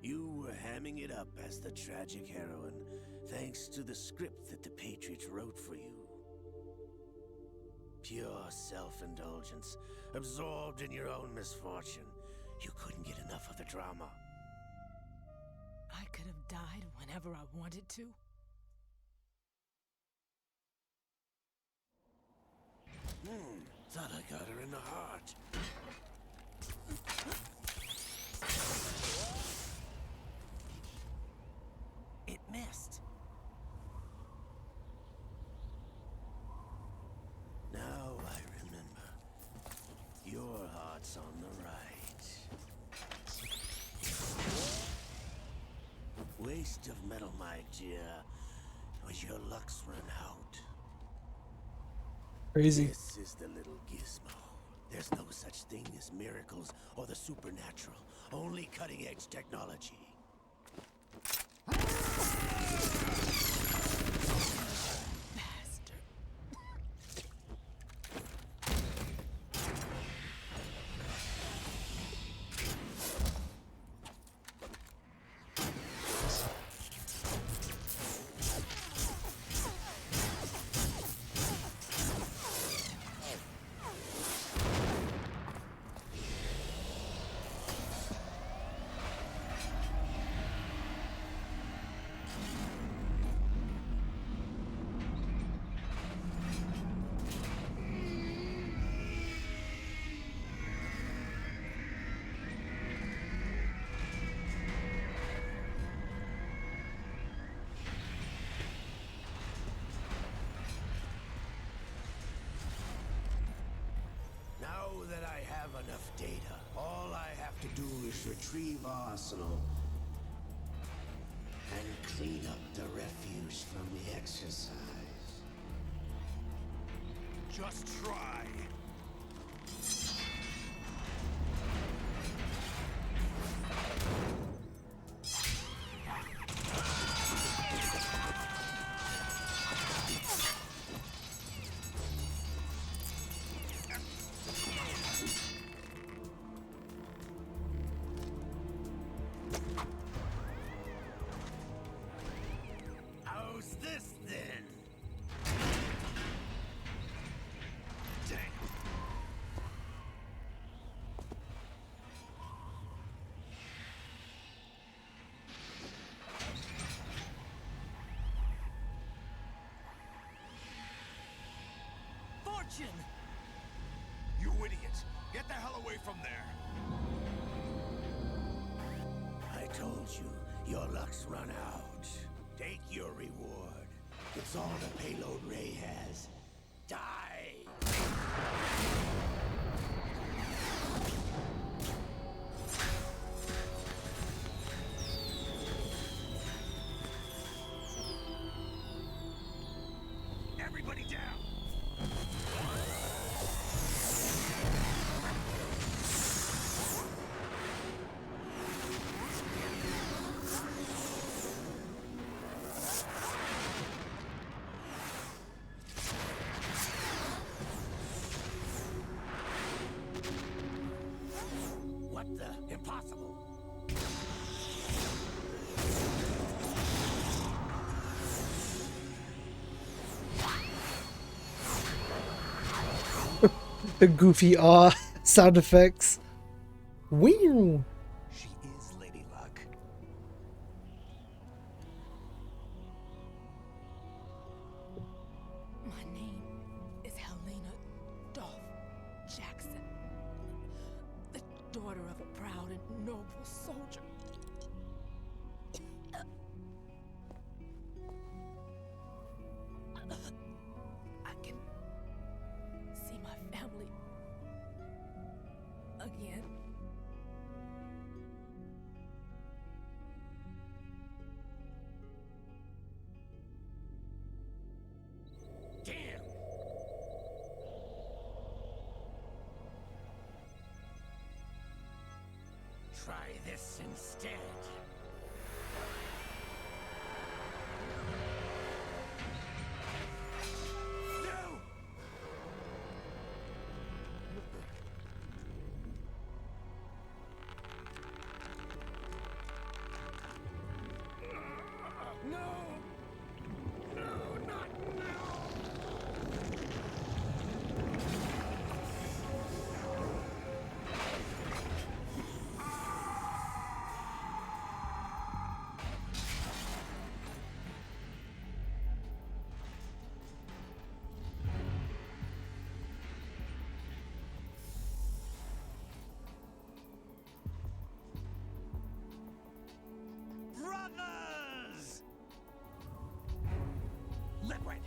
You were hamming it up as the tragic heroine, thanks to the script that the Patriots wrote for you. Pure self-indulgence, absorbed in your own misfortune. You couldn't get enough of the drama. I could have died whenever I wanted to. Thought I got her in the heart. It missed. Now I remember. Your heart's on the right. Waste of metal, my dear. Was your luck's run out? Crazy. This is the little gizmo. There's no such thing as miracles or the supernatural. Only cutting-edge technology. Now that I have enough data, all I have to do is retrieve Arsenal and clean up the refuse from the exercise. Just try. How's this then? Damn. Fortune! You idiot! Get the hell away from there! I told you, your luck's run out. Take your reward. It's all the payload Ray has. Die! Everybody down! What the? Impossible! The goofy sound effects. Weird. She is Lady Luck. My name is Helena Dolph Jackson, the daughter of a proud and noble soldier. family again. Damn! Try this instead. No! No! No, not now! Brothers! Liquid!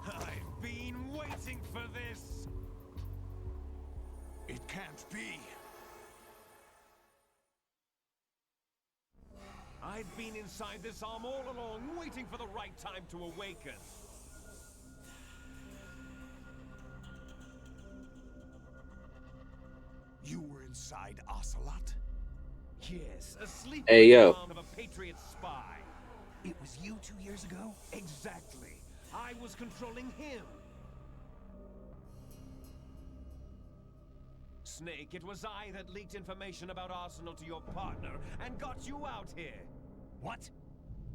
I've been waiting for this! It can't be. I've been inside this arm all along, waiting for the right time to awaken. You were inside Ocelot? Yes, asleep Hey, in the yo. arm of a Patriot spy. It was you 2 years ago? Exactly. I was controlling him. Snake, it was I that leaked information about Arsenal to your partner and got you out here. What?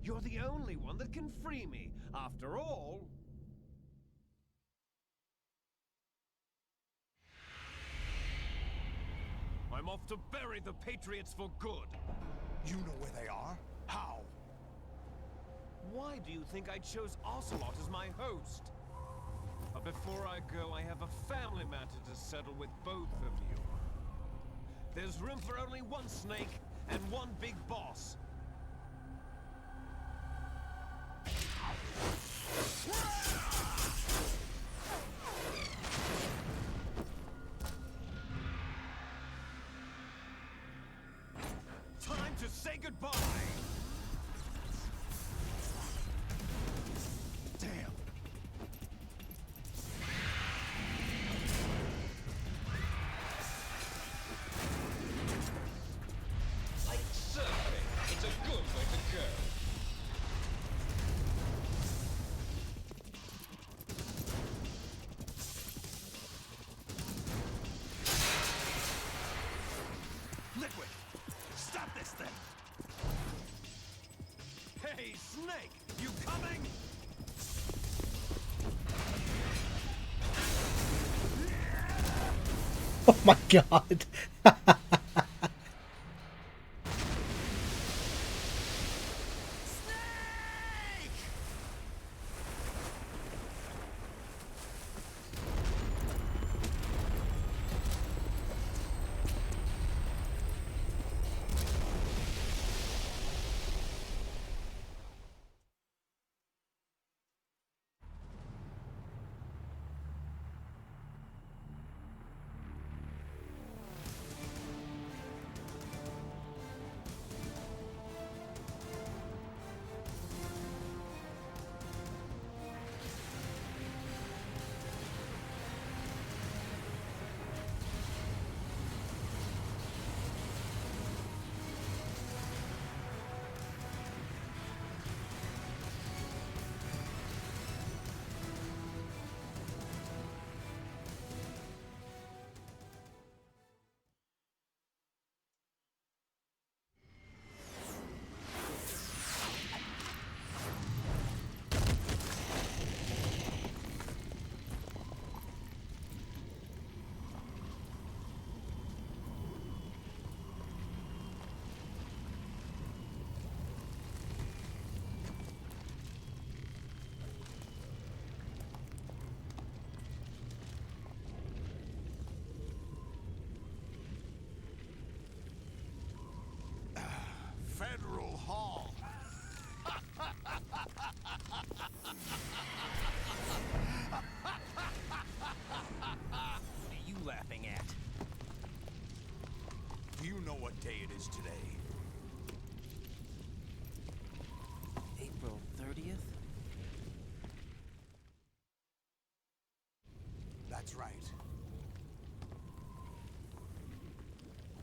You're the only one that can free me. After all... I'm off to bury the Patriots for good. You know where they are? How? Why do you think I chose Ocelot as my host? But before I go, I have a family matter to settle with both of you. There's room for only one Snake and one big boss. Time to say goodbye! Damn. Like surfing, it's a good way to go. Liquid! Stop this thing! Hey, Snake! You coming? Oh my god.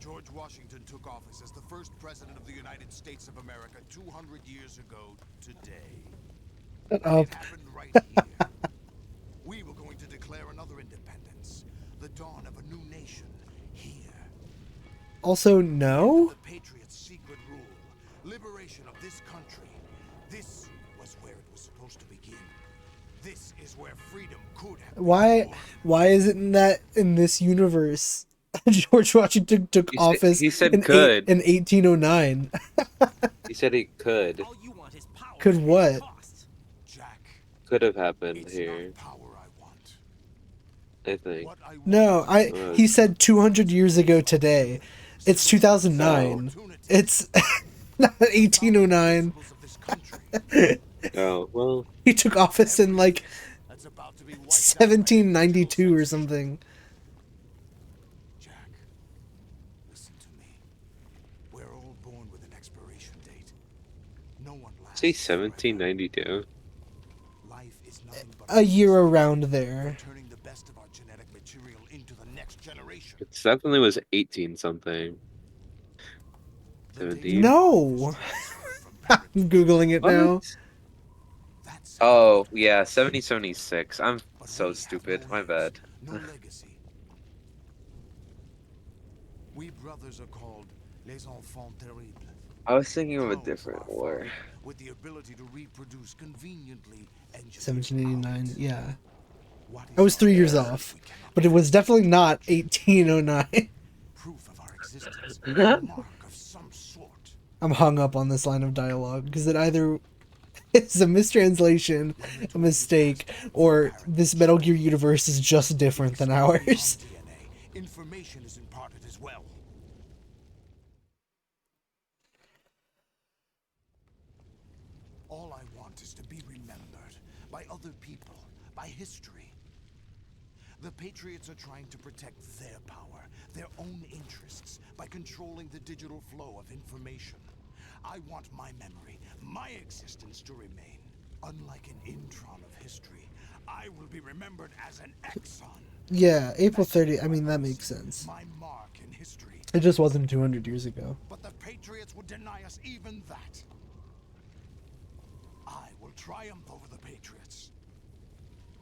George Washington took office as the first president of the United States of America 200 years ago today. Shut And up. it happened right here. We were going to declare another independence, the dawn of a new nation here. Also, no? The Patriots' secret rule, liberation of this country. This was where it was supposed to begin. This is where freedom could have been born. Why isn't that in this universe? George Washington took office he said in could. in 1809. He said he could. All you want is power Could at any what? cost. Jack, Could have happened it's here, not power I want. I think. What I want No, he said 200 years ago today. It's 2009. It's not 1809. of this country. Oh, well, He took office in like That's about to be wiped out by 1792 or something. Jack, listen to me. We're all born with an expiration date. No one lasts. say forever. 1792. Life is nothing but A year around there. turning the best of our genetic material into the next generation. It definitely was 18 something. 17. No. I'm Googling it now. What? Oh, yeah, 7076. I'm so stupid. My bad. No legacy. We brothers are called les enfants terribles. I was thinking of a Clones different of our war. father, with the ability to reproduce conveniently engineered 1789, out. yeah. What is I was 3 our years legacy off. we cannot But it was definitely not 1809. proof of our existence, a mark of some sort. I'm hung up on this line of dialogue because it either is a mistranslation, a mistake, or this Metal Gear universe is just different than ours. DNA. Information is imparted as well. All I want is to be remembered by other people, by history. The Patriots are trying to protect their power, their own interests, by controlling the digital flow of information. I want my memory, my existence to remain. Unlike an intron of history, I will be remembered as an exon. Yeah, April 30th, I mean, that makes sense. My mark in history. It just wasn't 200 years ago. But the Patriots would deny us even that. I will triumph over the Patriots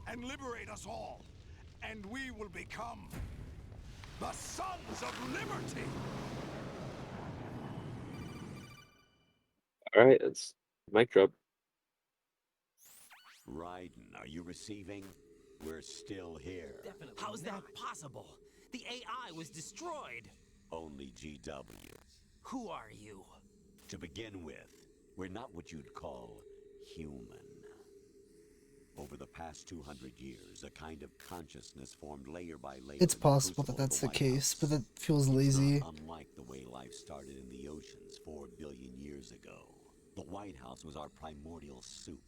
and liberate us all, and we will become the Sons of Liberty. Alright, it's mic drop. Raiden, are you receiving? We're still here. How's that possible? The AI was destroyed. Only GW. Who are you? To begin with, we're not what you'd call human. Over the past 200 years, a kind of consciousness formed layer by layer. It's in the possible that crucible of that's the White case, House. but that feels It's lazy. not unlike the way life started in the oceans 4 billion years ago. The White House was our primordial soup,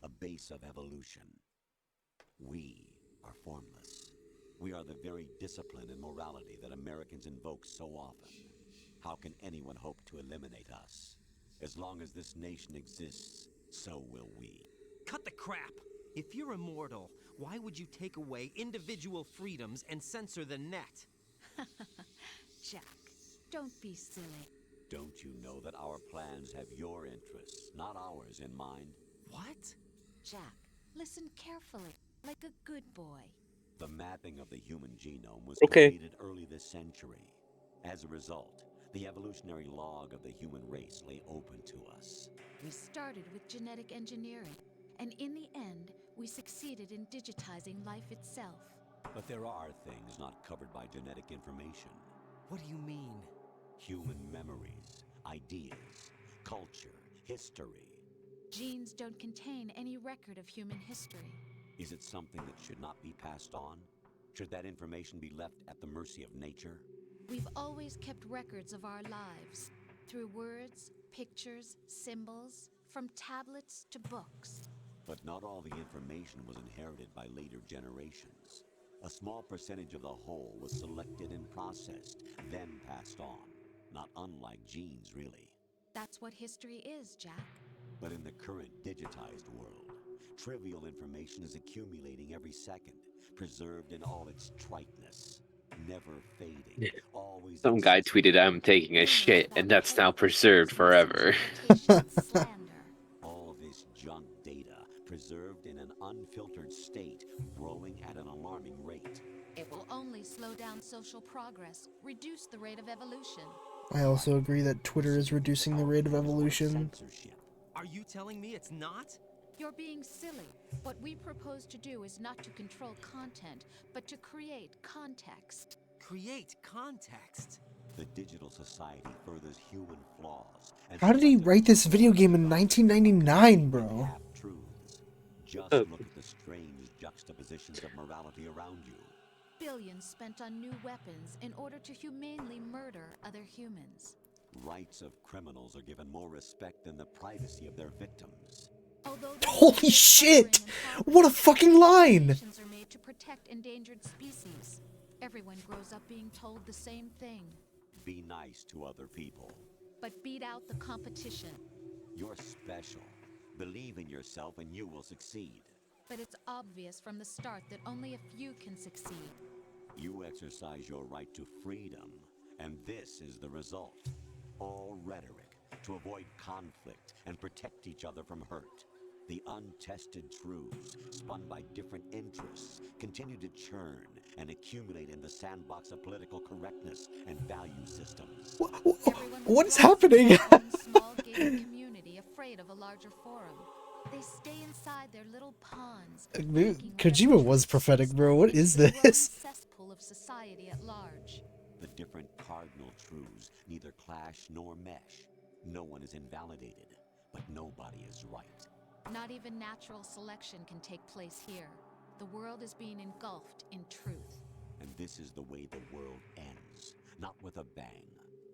a base of evolution. We are formless. We are the very discipline and morality that Americans invoke so often. How can anyone hope to eliminate us? As long as this nation exists, so will we. Cut the crap! If you're immortal, why would you take away individual freedoms and censor the net? Jack, don't be silly. Don't you know that our plans have your interests, not ours, in mind? What? Jack, listen carefully, like a good boy. The mapping of the human genome was Okay. completed early this century. As a result, the evolutionary log of the human race lay open to us. We started with genetic engineering, and in the end, we succeeded in digitizing life itself. But there are things not covered by genetic information. What do you mean? Human memories, ideas, culture, history. Genes don't contain any record of human history. Is it something that should not be passed on? Should that information be left at the mercy of nature? We've always kept records of our lives, through words, pictures, symbols, from tablets to books. But not all the information was inherited by later generations. A small percentage of the whole was selected and processed, then passed on. Not unlike genes, really. That's what history is, Jack. But in the current digitized world, trivial information is accumulating every second, preserved in all its triteness. never fading, always Some guy existing. tweeted, "I'm taking a shit, and that's now preserved forever." All this junk data preserved in an unfiltered state, growing at an alarming rate. It will only slow down social progress, reduce the rate of evolution. I also agree that Twitter is reducing the rate of evolution. Censorship. Are you telling me it's not? You're being silly. What we propose to do is not to control content, but to create context. Create context. The digital society furthers human flaws. And How did he write this video game in 1999, bro? half-truths. Just look at the strange juxtapositions of morality around you. Billions spent on new weapons in order to humanely murder other humans. Rights of criminals are given more respect than the privacy of their victims. Holy shit! What a fucking line! Regulations are made to protect endangered species. Everyone grows up being told the same thing. Be nice to other people. But beat out the competition. You're special. Believe in yourself and you will succeed. But it's obvious from the start that only a few can succeed. You exercise your right to freedom, and this is the result. All rhetoric to avoid conflict and protect each other from hurt. The untested truths, spun by different interests, continue to churn and accumulate in the sandbox of political correctness and value systems. What is happening? Small gated community afraid of a larger forum. They stay inside their little ponds. Kojima was prophetic, bro. What is this? Cesspool of society at large. The different cardinal truths neither clash nor mesh. No one is invalidated, but nobody is right. Not even natural selection can take place here. The world is being engulfed in truth. And this is the way the world ends. Not with a bang,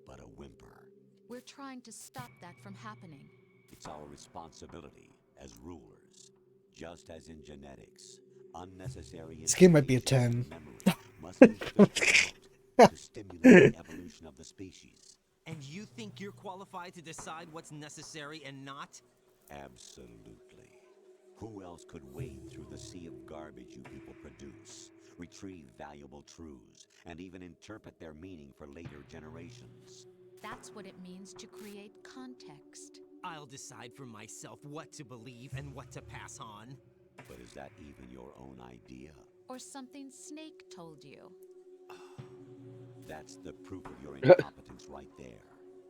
but a whimper. We're trying to stop that from happening. It's our responsibility as rulers. Just as in genetics, unnecessary This game might be a 10. memory must be filtered out to stimulate the evolution of the species. And you think you're qualified to decide what's necessary and not? Absolutely. Who else could wade through the sea of garbage you people produce, retrieve valuable truths, and even interpret their meaning for later generations? That's what it means to create context. I'll decide for myself what to believe and what to pass on. But is that even your own idea? Or something Snake told you? That's the proof of your incompetence right there.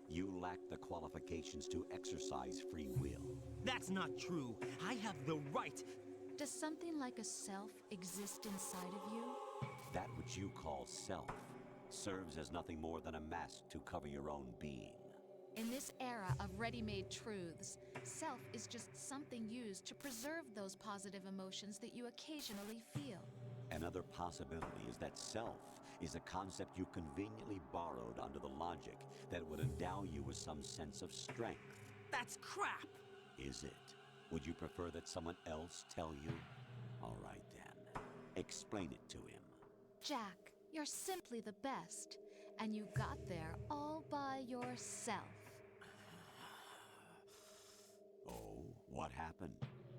You lack the qualifications to exercise free will. That's not true. I have the right. Does something like a self exist inside of you? That which you call self serves as nothing more than a mask to cover your own being. In this era of ready-made truths, self is just something used to preserve those positive emotions that you occasionally feel. Another possibility is that self is a concept you conveniently borrowed under the logic that it would endow you with some sense of strength. That's crap! Is it? Would you prefer that someone else tell you? All right then. Explain it to him. Jack, you're simply the best, and you got there all by yourself. Oh, what happened?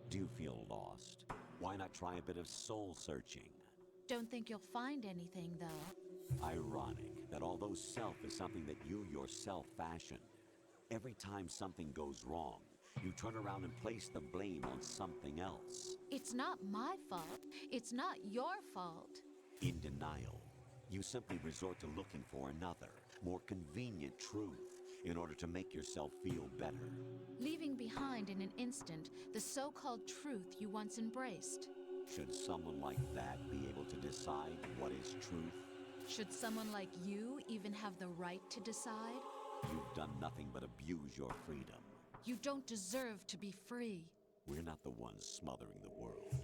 Do you feel lost? Why not try a bit of soul searching? Don't think you'll find anything, though. Ironic that although self is something that you yourself fashioned, every time something goes wrong, you turn around and place the blame on something else. It's not my fault. It's not your fault. In denial, you simply resort to looking for another, more convenient truth in order to make yourself feel better. Leaving behind in an instant the so-called truth you once embraced. Should someone like that be able to decide what is truth? Should someone like you even have the right to decide? You've done nothing but abuse your freedom. You don't deserve to be free. We're not the ones smothering the world.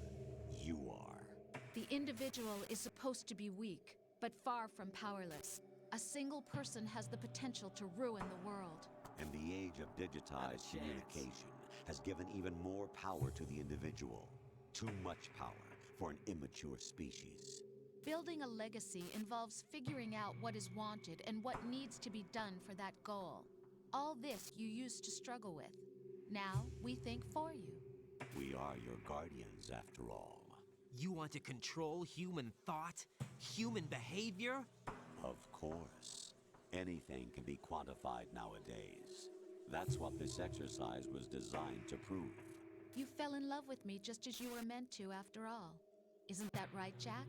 You are. The individual is supposed to be weak, but far from powerless. A single person has the potential to ruin the world. And the age of digitized communication has given even more power to the individual. Too much power for an immature species. Building a legacy involves figuring out what is wanted and what needs to be done for that goal. All this you used to struggle with. Now we think for you. We are your guardians, after all. You want to control human thought? Human behavior? Of course. Anything can be quantified nowadays. That's what this exercise was designed to prove. You fell in love with me just as you were meant to, after all. Isn't that right, Jack?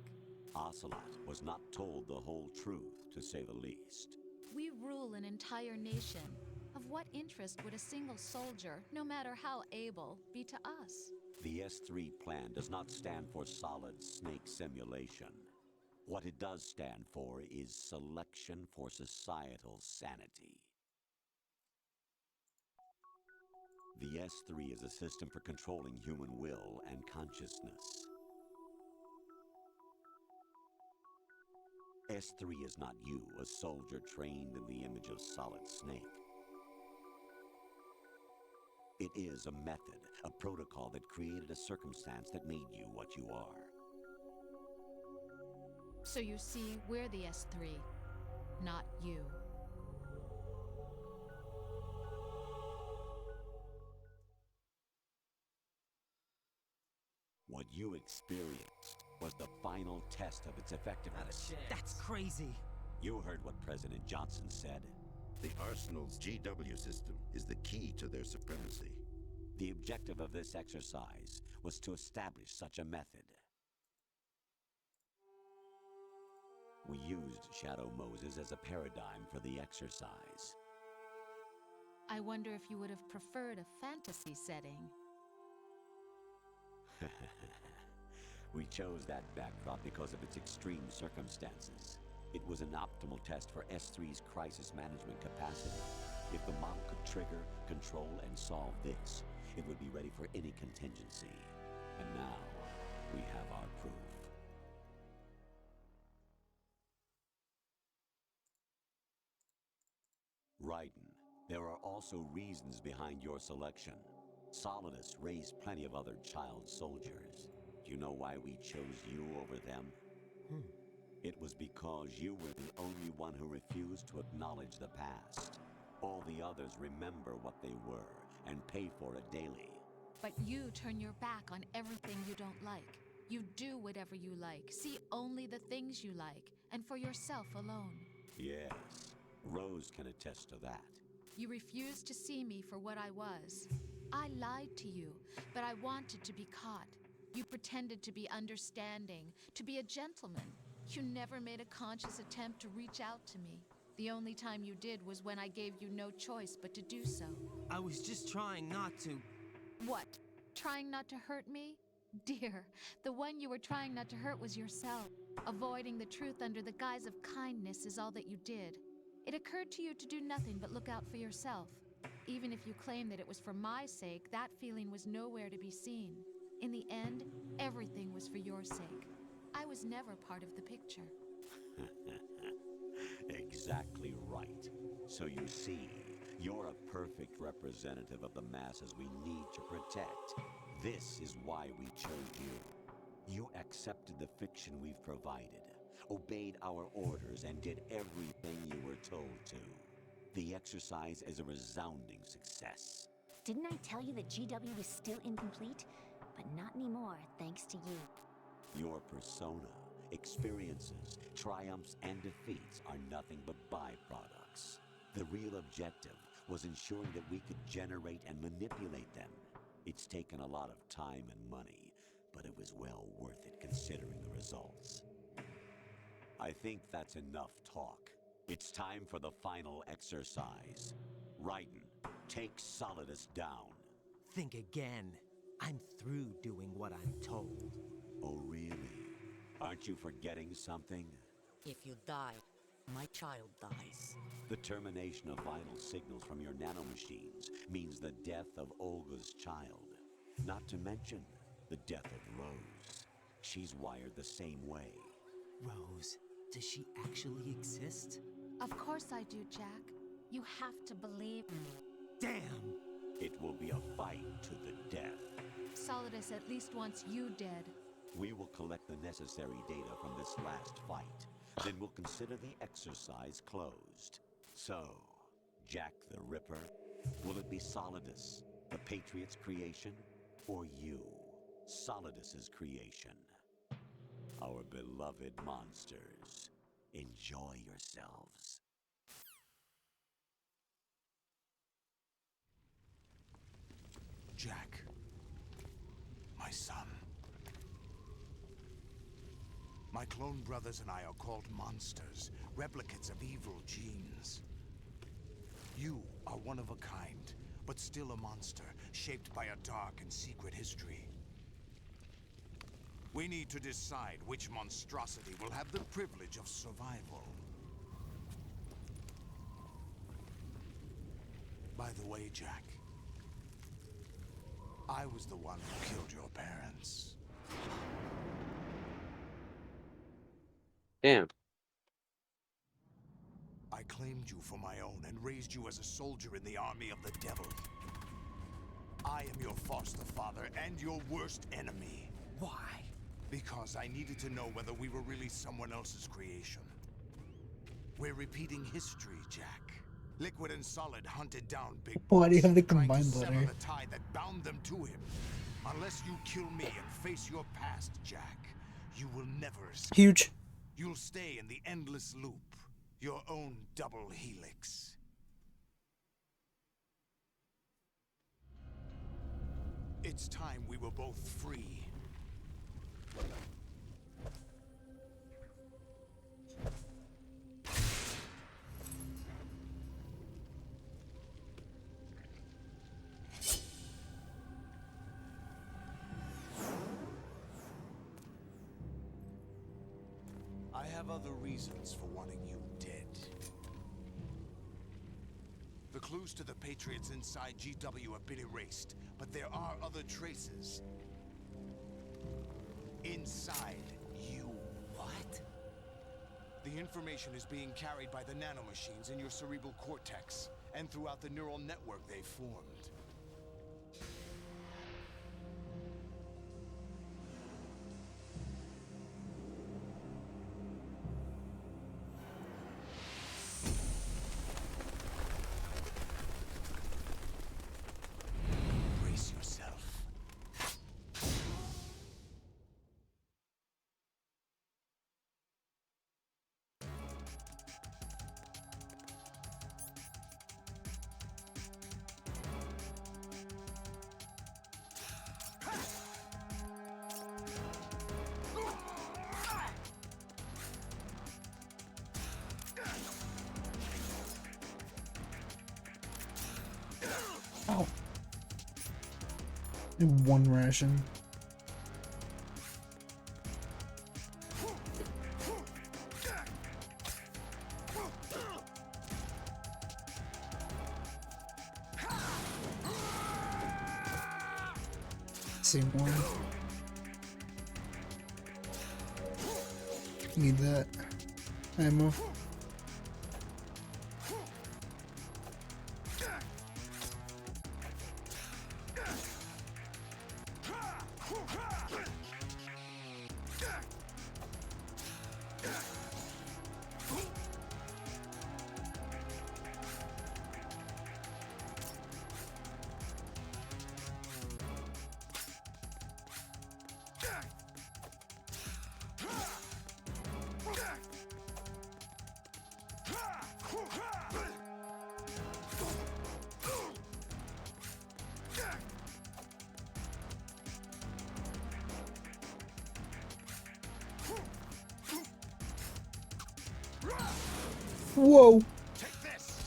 Ocelot was not told the whole truth, to say the least. We rule an entire nation. Of what interest would a single soldier, no matter how able, be to us? The S3 plan does not stand for solid snake simulation. What it does stand for is selection for societal sanity. The S3 is a system for controlling human will and consciousness. S3 is not you, a soldier trained in the image of Solid Snake. It is a method, a protocol that created a circumstance that made you what you are. So you see, we're the S3, not you. What you experienced was the final test of its effectiveness. That's crazy. You heard what President Johnson said. The Arsenal's GW system is the key to their supremacy. The objective of this exercise was to establish such a method. We used Shadow Moses as a paradigm for the exercise. I wonder if you would have preferred a fantasy setting. We chose that backdrop because of its extreme circumstances. It was an optimal test for S3's crisis management capacity. If the model could trigger, control, and solve this, it would be ready for any contingency. And now, we have our proof. Raiden, there are also reasons behind your selection. Solidus raised plenty of other child soldiers. Do you know why we chose you over them? It was because you were the only one who refused to acknowledge the past. All the others remember what they were and pay for it daily. But you turn your back on everything you don't like. You do whatever you like, see only the things you like, and for yourself alone. Yes, Rose can attest to that. You refused to see me for what I was. I lied to you, but I wanted to be caught. You pretended to be understanding, to be a gentleman. You never made a conscious attempt to reach out to me. The only time you did was when I gave you no choice but to do so. I was just trying not to. What? Trying not to hurt me? Dear, the one you were trying not to hurt was yourself. Avoiding the truth under the guise of kindness is all that you did. It occurred to you to do nothing but look out for yourself. Even if you claim that it was for my sake, that feeling was nowhere to be seen. In the end, everything was for your sake. I was never part of the picture. Exactly right. So you see, you're a perfect representative of the masses we need to protect. This is why we chose you. You accepted the fiction we've provided, obeyed our orders, and did everything you were told to. The exercise is a resounding success. Didn't I tell you that GW was still incomplete? But not anymore, thanks to you. Your persona, experiences, triumphs, and defeats are nothing but byproducts. The real objective was ensuring that we could generate and manipulate them. It's taken a lot of time and money, but it was well worth it considering the results. I think that's enough talk. It's time for the final exercise. Raiden, take Solidus down. Think again. I'm through doing what I'm told. Oh, really? Aren't you forgetting something? If you die, my child dies. The termination of vital signals from your nanomachines means the death of Olga's child. Not to mention the death of Rose. She's wired the same way. Rose, does she actually exist? Of course I do, Jack. You have to believe me. Damn! It will be a fight to the death. Solidus at least wants you dead. We will collect the necessary data from this last fight. Then we'll consider the exercise closed. So, Jack the Ripper, will it be Solidus, the Patriot's creation, or you, Solidus's creation? our beloved monsters. Enjoy yourselves. Jack, my son. My clone brothers and I are called monsters, replicates of evil genes. You are one of a kind, but still a monster, shaped by a dark and secret history. We need to decide which monstrosity will have the privilege of survival. By the way, Jack, I was the one who killed your parents. Damn. I claimed you for my own and raised you as a soldier in the army of the devil. I am your foster father and your worst enemy. Why? Because I needed to know whether we were really someone else's creation. We're repeating history, Jack. Liquid and Solid hunted down Big Boss, Why do you have the trying to combined sever letter? the tie that bound them to him. Unless you kill me and face your past, Jack, you will never escape. Huge. You'll stay in the endless loop, your own double helix. It's time we were both free. I have other reasons for wanting you dead. The clues to the Patriots inside GW have been erased, but there are other traces. Inside you. What? The information is being carried by the nanomachines in your cerebral cortex, and throughout the neural network they've formed. Brace yourself. Oh. In one ration. Same one. Need that ammo. Whoa! Take this!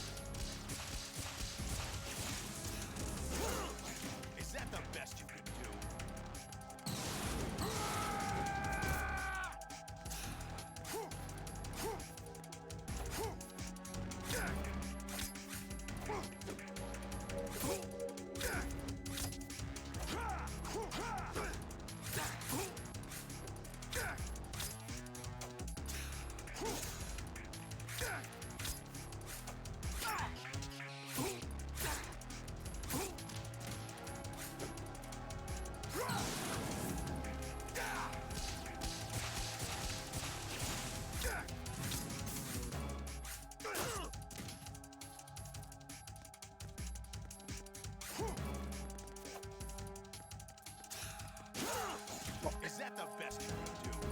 Is that the best you can Is that the best you can do?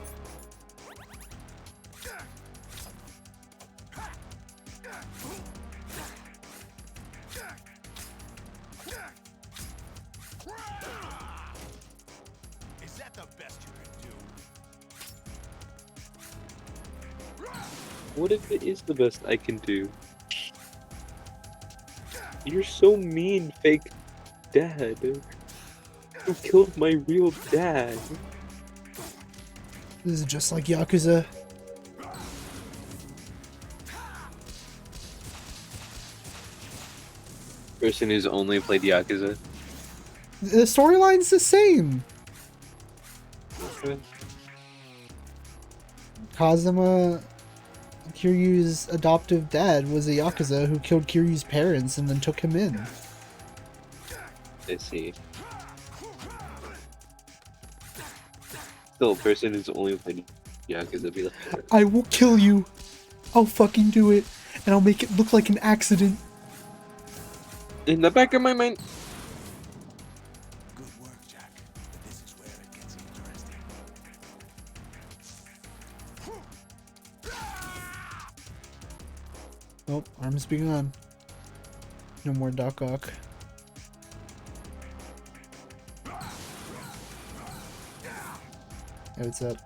Is that the best you can do? What if it is the best I can do? You're so mean, fake dad. You killed my real dad. This is just like Yakuza. Person who's only played Yakuza. The storyline's the same. Kazuma, Kiryu's adoptive dad, was a Yakuza who killed Kiryu's parents and then took him in. I see. Still, a person who's only played Yakuza be like, I will kill you. I'll fucking do it. And I'll make it look like an accident. in the back of my mind. Good work, Jack. But this is where it gets interesting. Oh, arms being on. No more Doc Ock. Hey, what's up?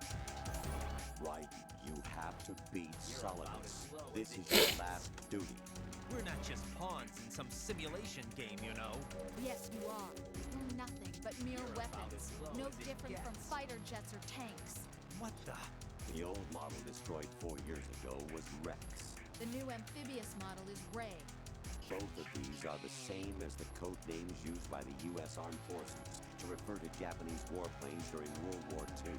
Right, you have to beat Solidus. This is your last duty. We're not just pawns in some simulation game, you know. Yes, you are. We're nothing but mere weapons. No different from fighter jets or tanks. What the? The old model destroyed 4 years ago was Rex. The new amphibious model is Ray. Both of these are the same as the code names used by the U.S. Armed Forces to refer to Japanese warplanes during World War II.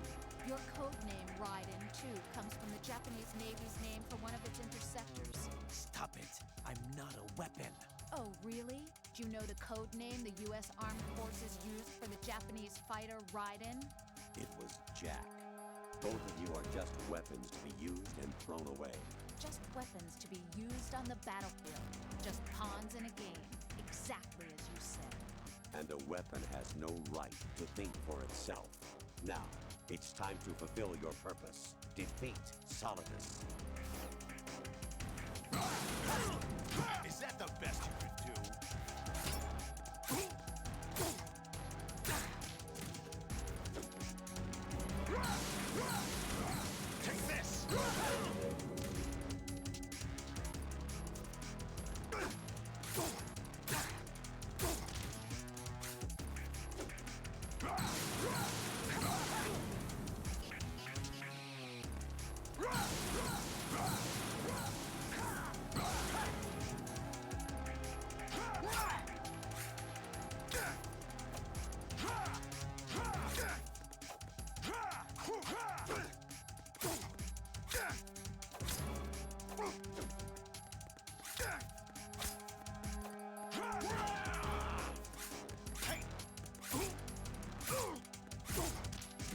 Your code name, Raiden, too, comes from the Japanese Navy's name for one of its interceptors. Stop it. I'm not a weapon. Oh, really? Do you know the code name the U.S. Armed Forces used for the Japanese fighter Raiden? It was Jack. Both of you are just weapons to be used and thrown away. Just weapons to be used on the battlefield. Just pawns in a game. Exactly as you said. And a weapon has no right to think for itself. Now, it's time to fulfill your purpose. Defeat Solidus. Is that the best you can do? Take this!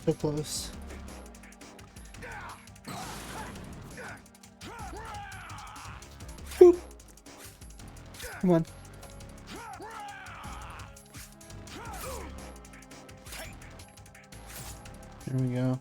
So close. Boop. Come on. There we go.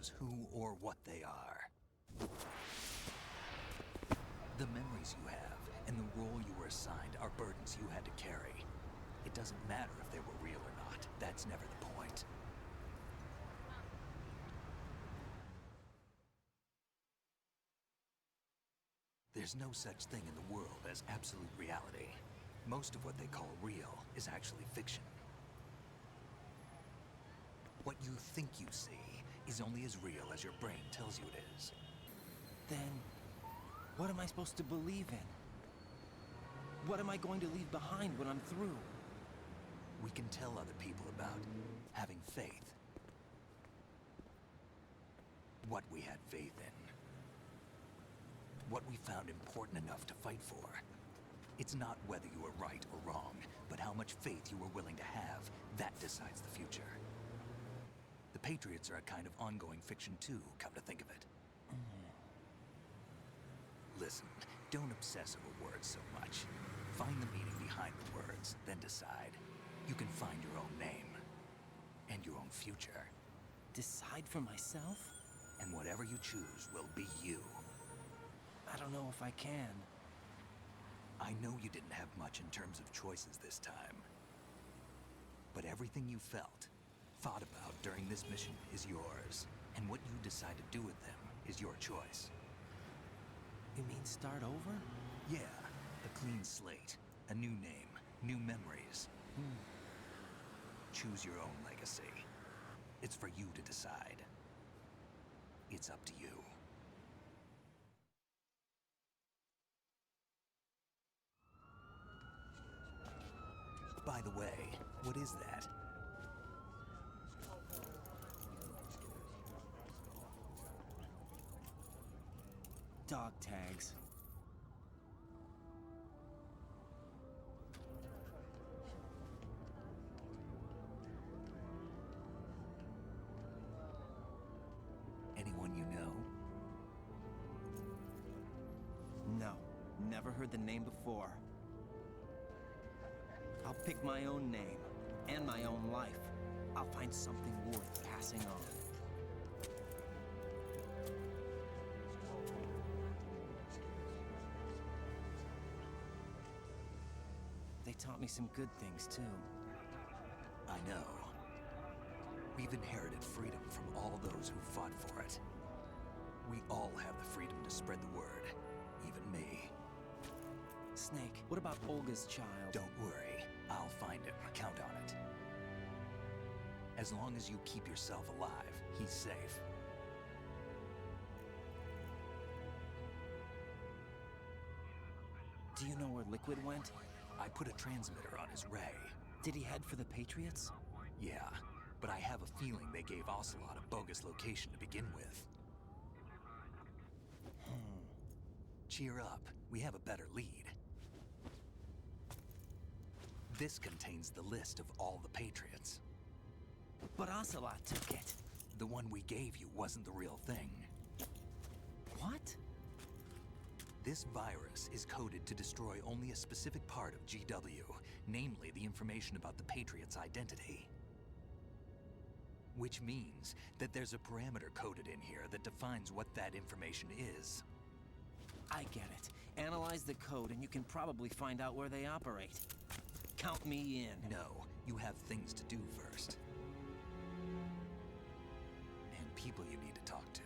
choose who or what they are. The memories you have and the role you were assigned are burdens you had to carry. It doesn't matter if they were real or not. That's never the point. There's no such thing in the world as absolute reality. Most of what they call real is actually fiction. What you think you see is only as real as your brain tells you it is. Then, what am I supposed to believe in? What am I going to leave behind when I'm through? We can tell other people about having faith. What we had faith in. What we found important enough to fight for. It's not whether you were right or wrong, but how much faith you were willing to have. That decides the future. The Patriots are a kind of ongoing fiction too, come to think of it. Listen, don't obsess over words so much. Find the meaning behind the words, then decide. You can find your own name. And your own future. Decide for myself? And whatever you choose will be you. I don't know if I can. I know you didn't have much in terms of choices this time. But everything you felt, thought about during this mission is yours. And what you decide to do with them is your choice. You mean start over? Yeah, a clean slate, a new name, new memories. Choose your own legacy. It's for you to decide. It's up to you. By the way, what is that? Dog tags. Anyone you know? No, never heard the name before. I'll pick my own name, and my own life. I'll find something worth passing on. They taught me some good things, too. I know. We've inherited freedom from all those who fought for it. We all have the freedom to spread the word, even me. Snake, what about Olga's child? Don't worry, I'll find him. Count on it. As long as you keep yourself alive, he's safe. Do you know where Liquid went? I put a transmitter on his ray. Did he head for the Patriots? Yeah, but I have a feeling they gave Ocelot a bogus location to begin with. Cheer up, we have a better lead. This contains the list of all the Patriots. But Ocelot took it. The one we gave you wasn't the real thing. What? This virus is coded to destroy only a specific part of GW, namely the information about the Patriots' identity. Which means that there's a parameter coded in here that defines what that information is. I get it. Analyze the code and you can probably find out where they operate. Count me in. No, you have things to do first. And people you need to talk to.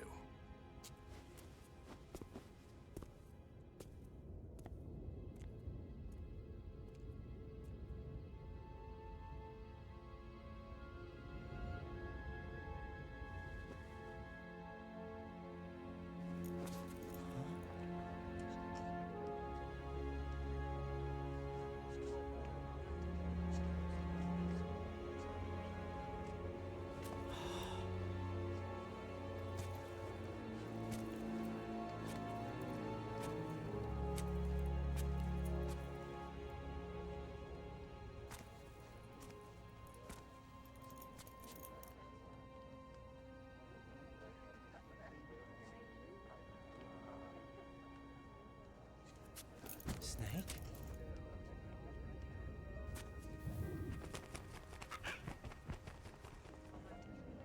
Snake?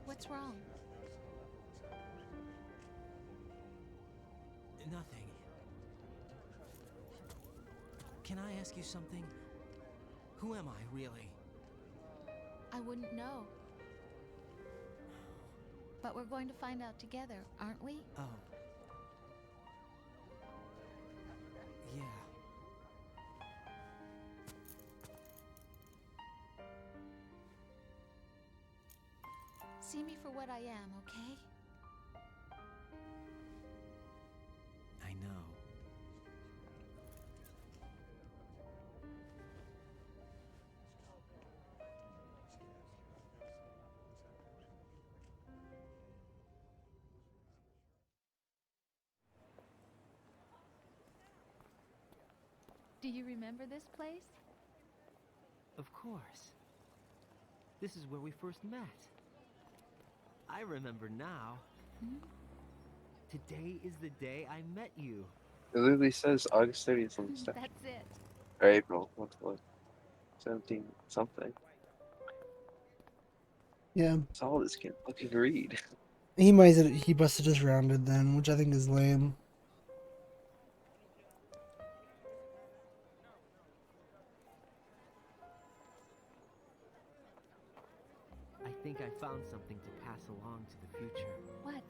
What's wrong? Nothing. Can I ask you something? Who am I, really? I wouldn't know. But we're going to find out together, aren't we? Oh. Yeah. See me for what I am, okay? I know. Do you remember this place? Of course. This is where we first met. I remember now. Today is the day I met you. It literally says August 30th on the stuff. That's it. Or April. What? 17 something. Yeah. Solid as can fucking read. He must have just rounded then, which I think is lame. I think I found something to pass along to the future. What?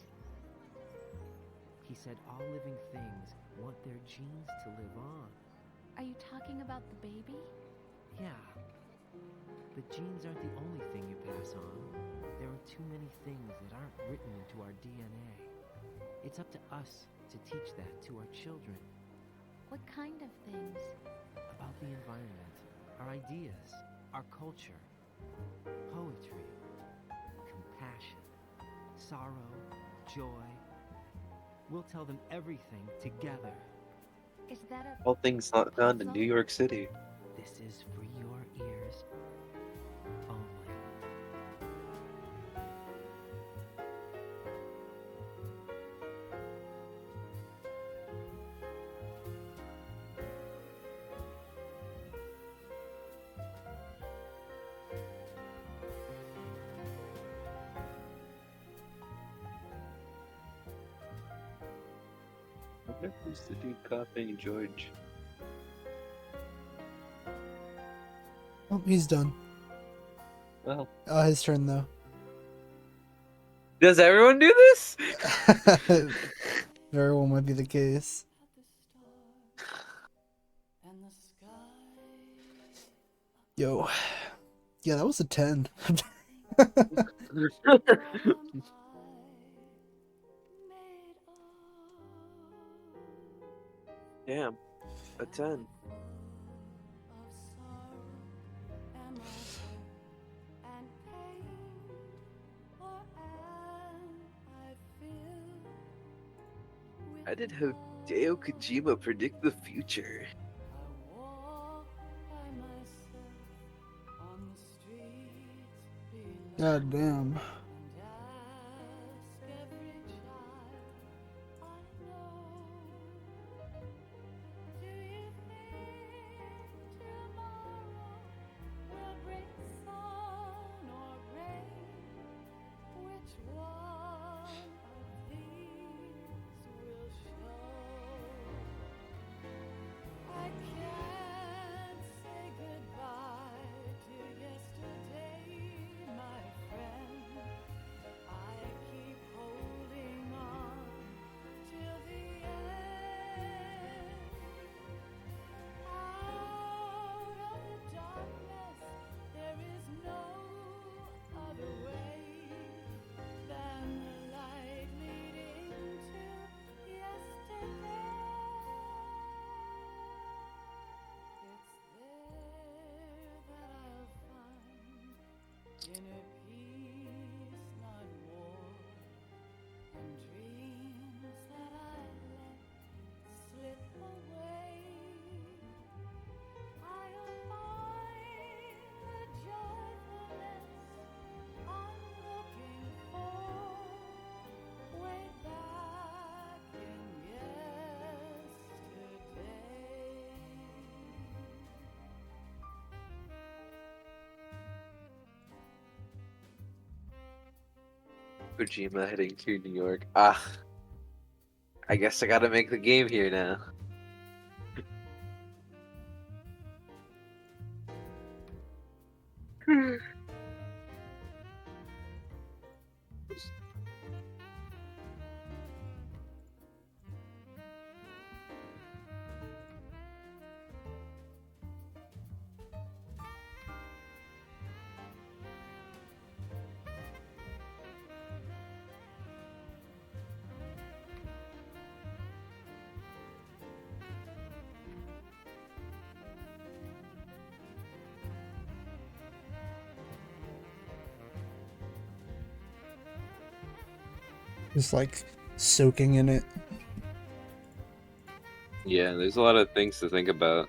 He said all living things want their genes to live on. Are you talking about the baby? Yeah. The genes aren't the only thing you pass on. There are too many things that aren't written into our DNA. It's up to us to teach that to our children. What kind of things? About the environment, our ideas, our culture, poetry, compassion, sorrow, joy. We'll tell them everything together. Is that a All things not found in New York City. This is for your ears only. I wonder who's the dude copying George? Oh, he's done. Well, His turn though. does everyone do this? Very well might be the case. Yo. Yeah, that was a 10. Damn, a 10. I did Hideo Kojima predict the future. God damn. Kojima heading to New York. Ah, I guess I gotta make the game here now. Just like soaking in it. Yeah, there's a lot of things to think about.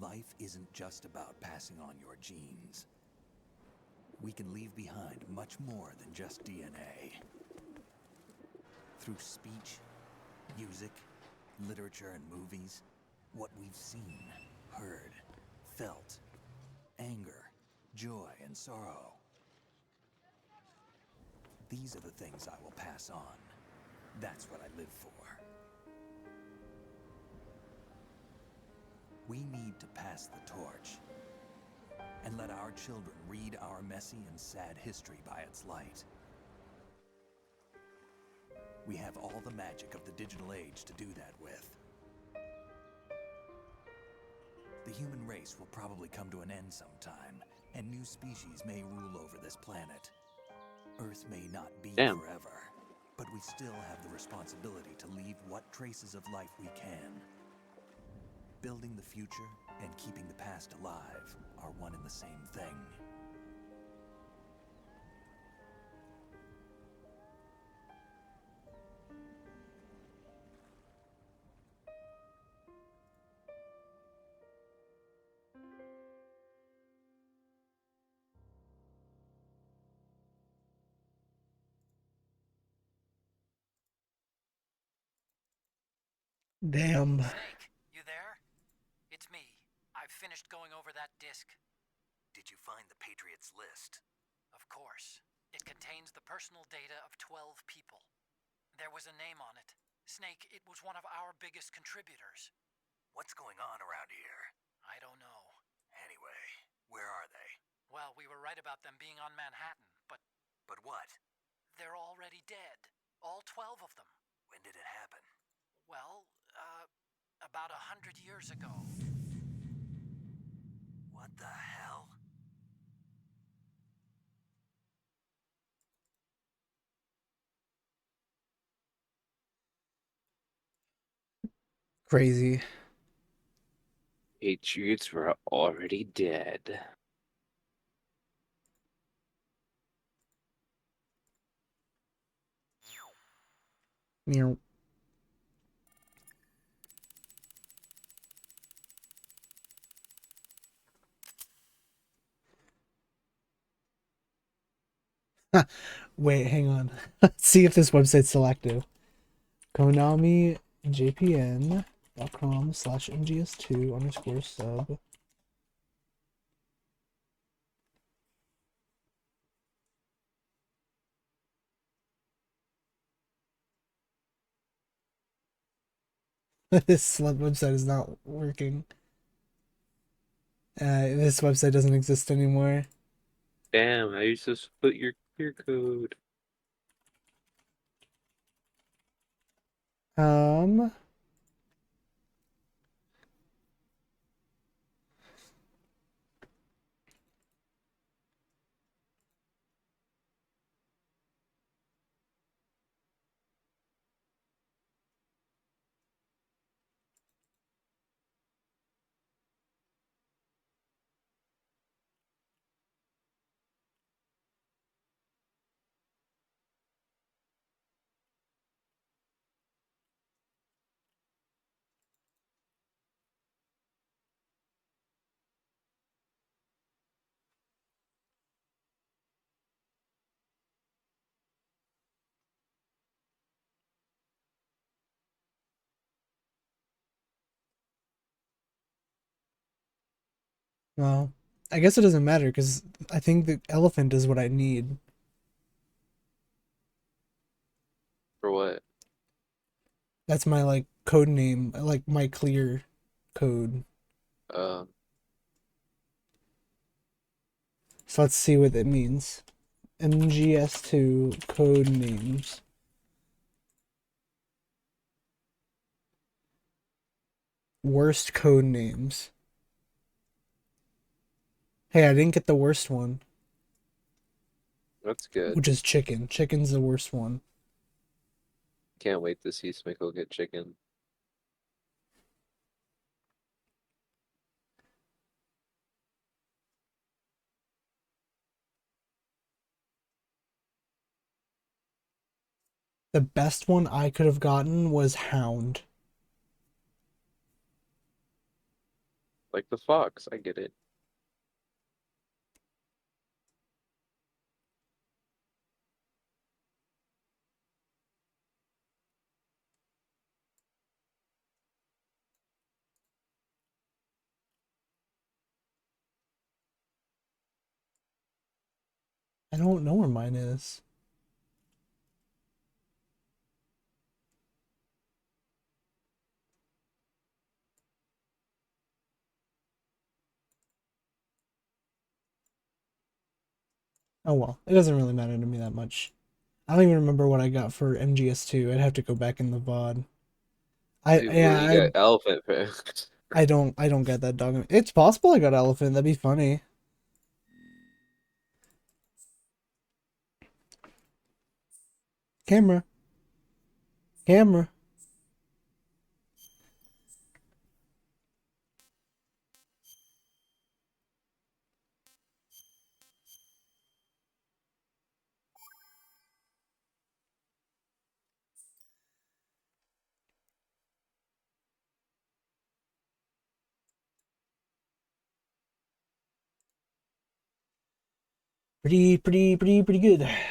life isn't just about passing on your genes. We can leave behind much more than just DNA. Through speech, music, literature, and movies, what we've seen, heard, felt, anger, joy, and sorrow. These are the things I will pass on. That's what I live for. We need to pass the torch and let our children read our messy and sad history by its light. We have all the magic of the digital age to do that with. The human race will probably come to an end sometime, and new species may rule over this planet. Earth may not be forever, but we still have the responsibility to leave what traces of life we can. Building the future and keeping the past alive are one and the same thing. Damn. Snake, you there? It's me. I've finished going over that disc. Did you find the Patriots list? Of course. It contains the personal data of 12 people. There was a name on it. Snake, it was one of our biggest contributors. What's going on around here? I don't know. Anyway, where are they? Well, we were right about them being on Manhattan, but... But what? They're already dead. All 12 of them. When did it happen? Well, about 100 years ago. What the hell? Crazy. Patriots were already dead. Meow. Wait, hang on. Let's see if this website's still active. KonamiJPN.com/MGS2_sub. This website is not working. This website doesn't exist anymore. Damn, how you supposed to put your code? Well, I guess it doesn't matter because I think the elephant is what I need. For what? That's my like code name, like my clear code. So let's see what it means. MGS2 code names. Worst code names. Hey, I didn't get the worst one. That's good. Which is chicken. Chicken's the worst one. Can't wait to see Smickle get chicken. The best one I could have gotten was Hound. Like the fox, I get it. I don't know where mine is. Oh well, it doesn't really matter to me that much. I don't even remember what I got for MGS2. I'd have to go back in the VOD. Dude, well, you got elephant first. I don't get that dog. It's possible I got elephant. That'd be funny. Camera. Camera. Pretty good.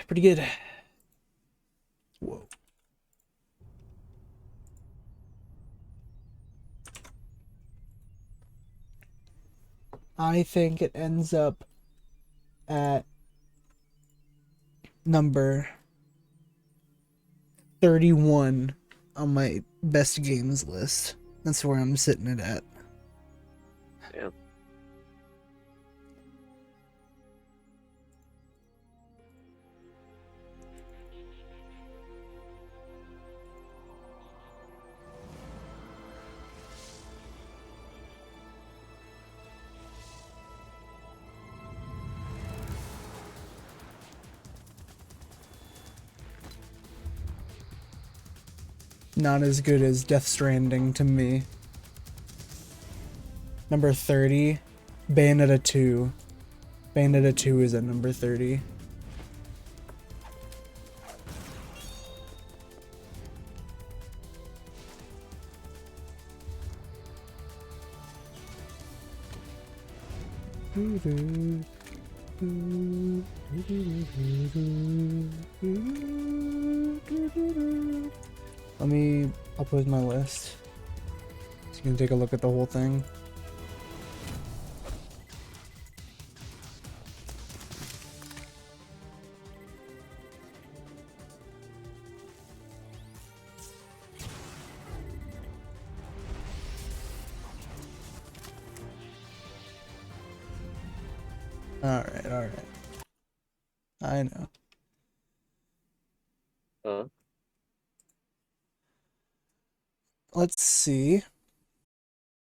Pretty good. Whoa. I think it ends up at number 31 on my best games list. That's where I'm sitting it at. Damn. Not as good as Death Stranding to me. Number 30, Bayonetta 2. Bayonetta 2 is at number 30. Let me upload my list so you can take a look at the whole thing. Alright. I know. Let's see.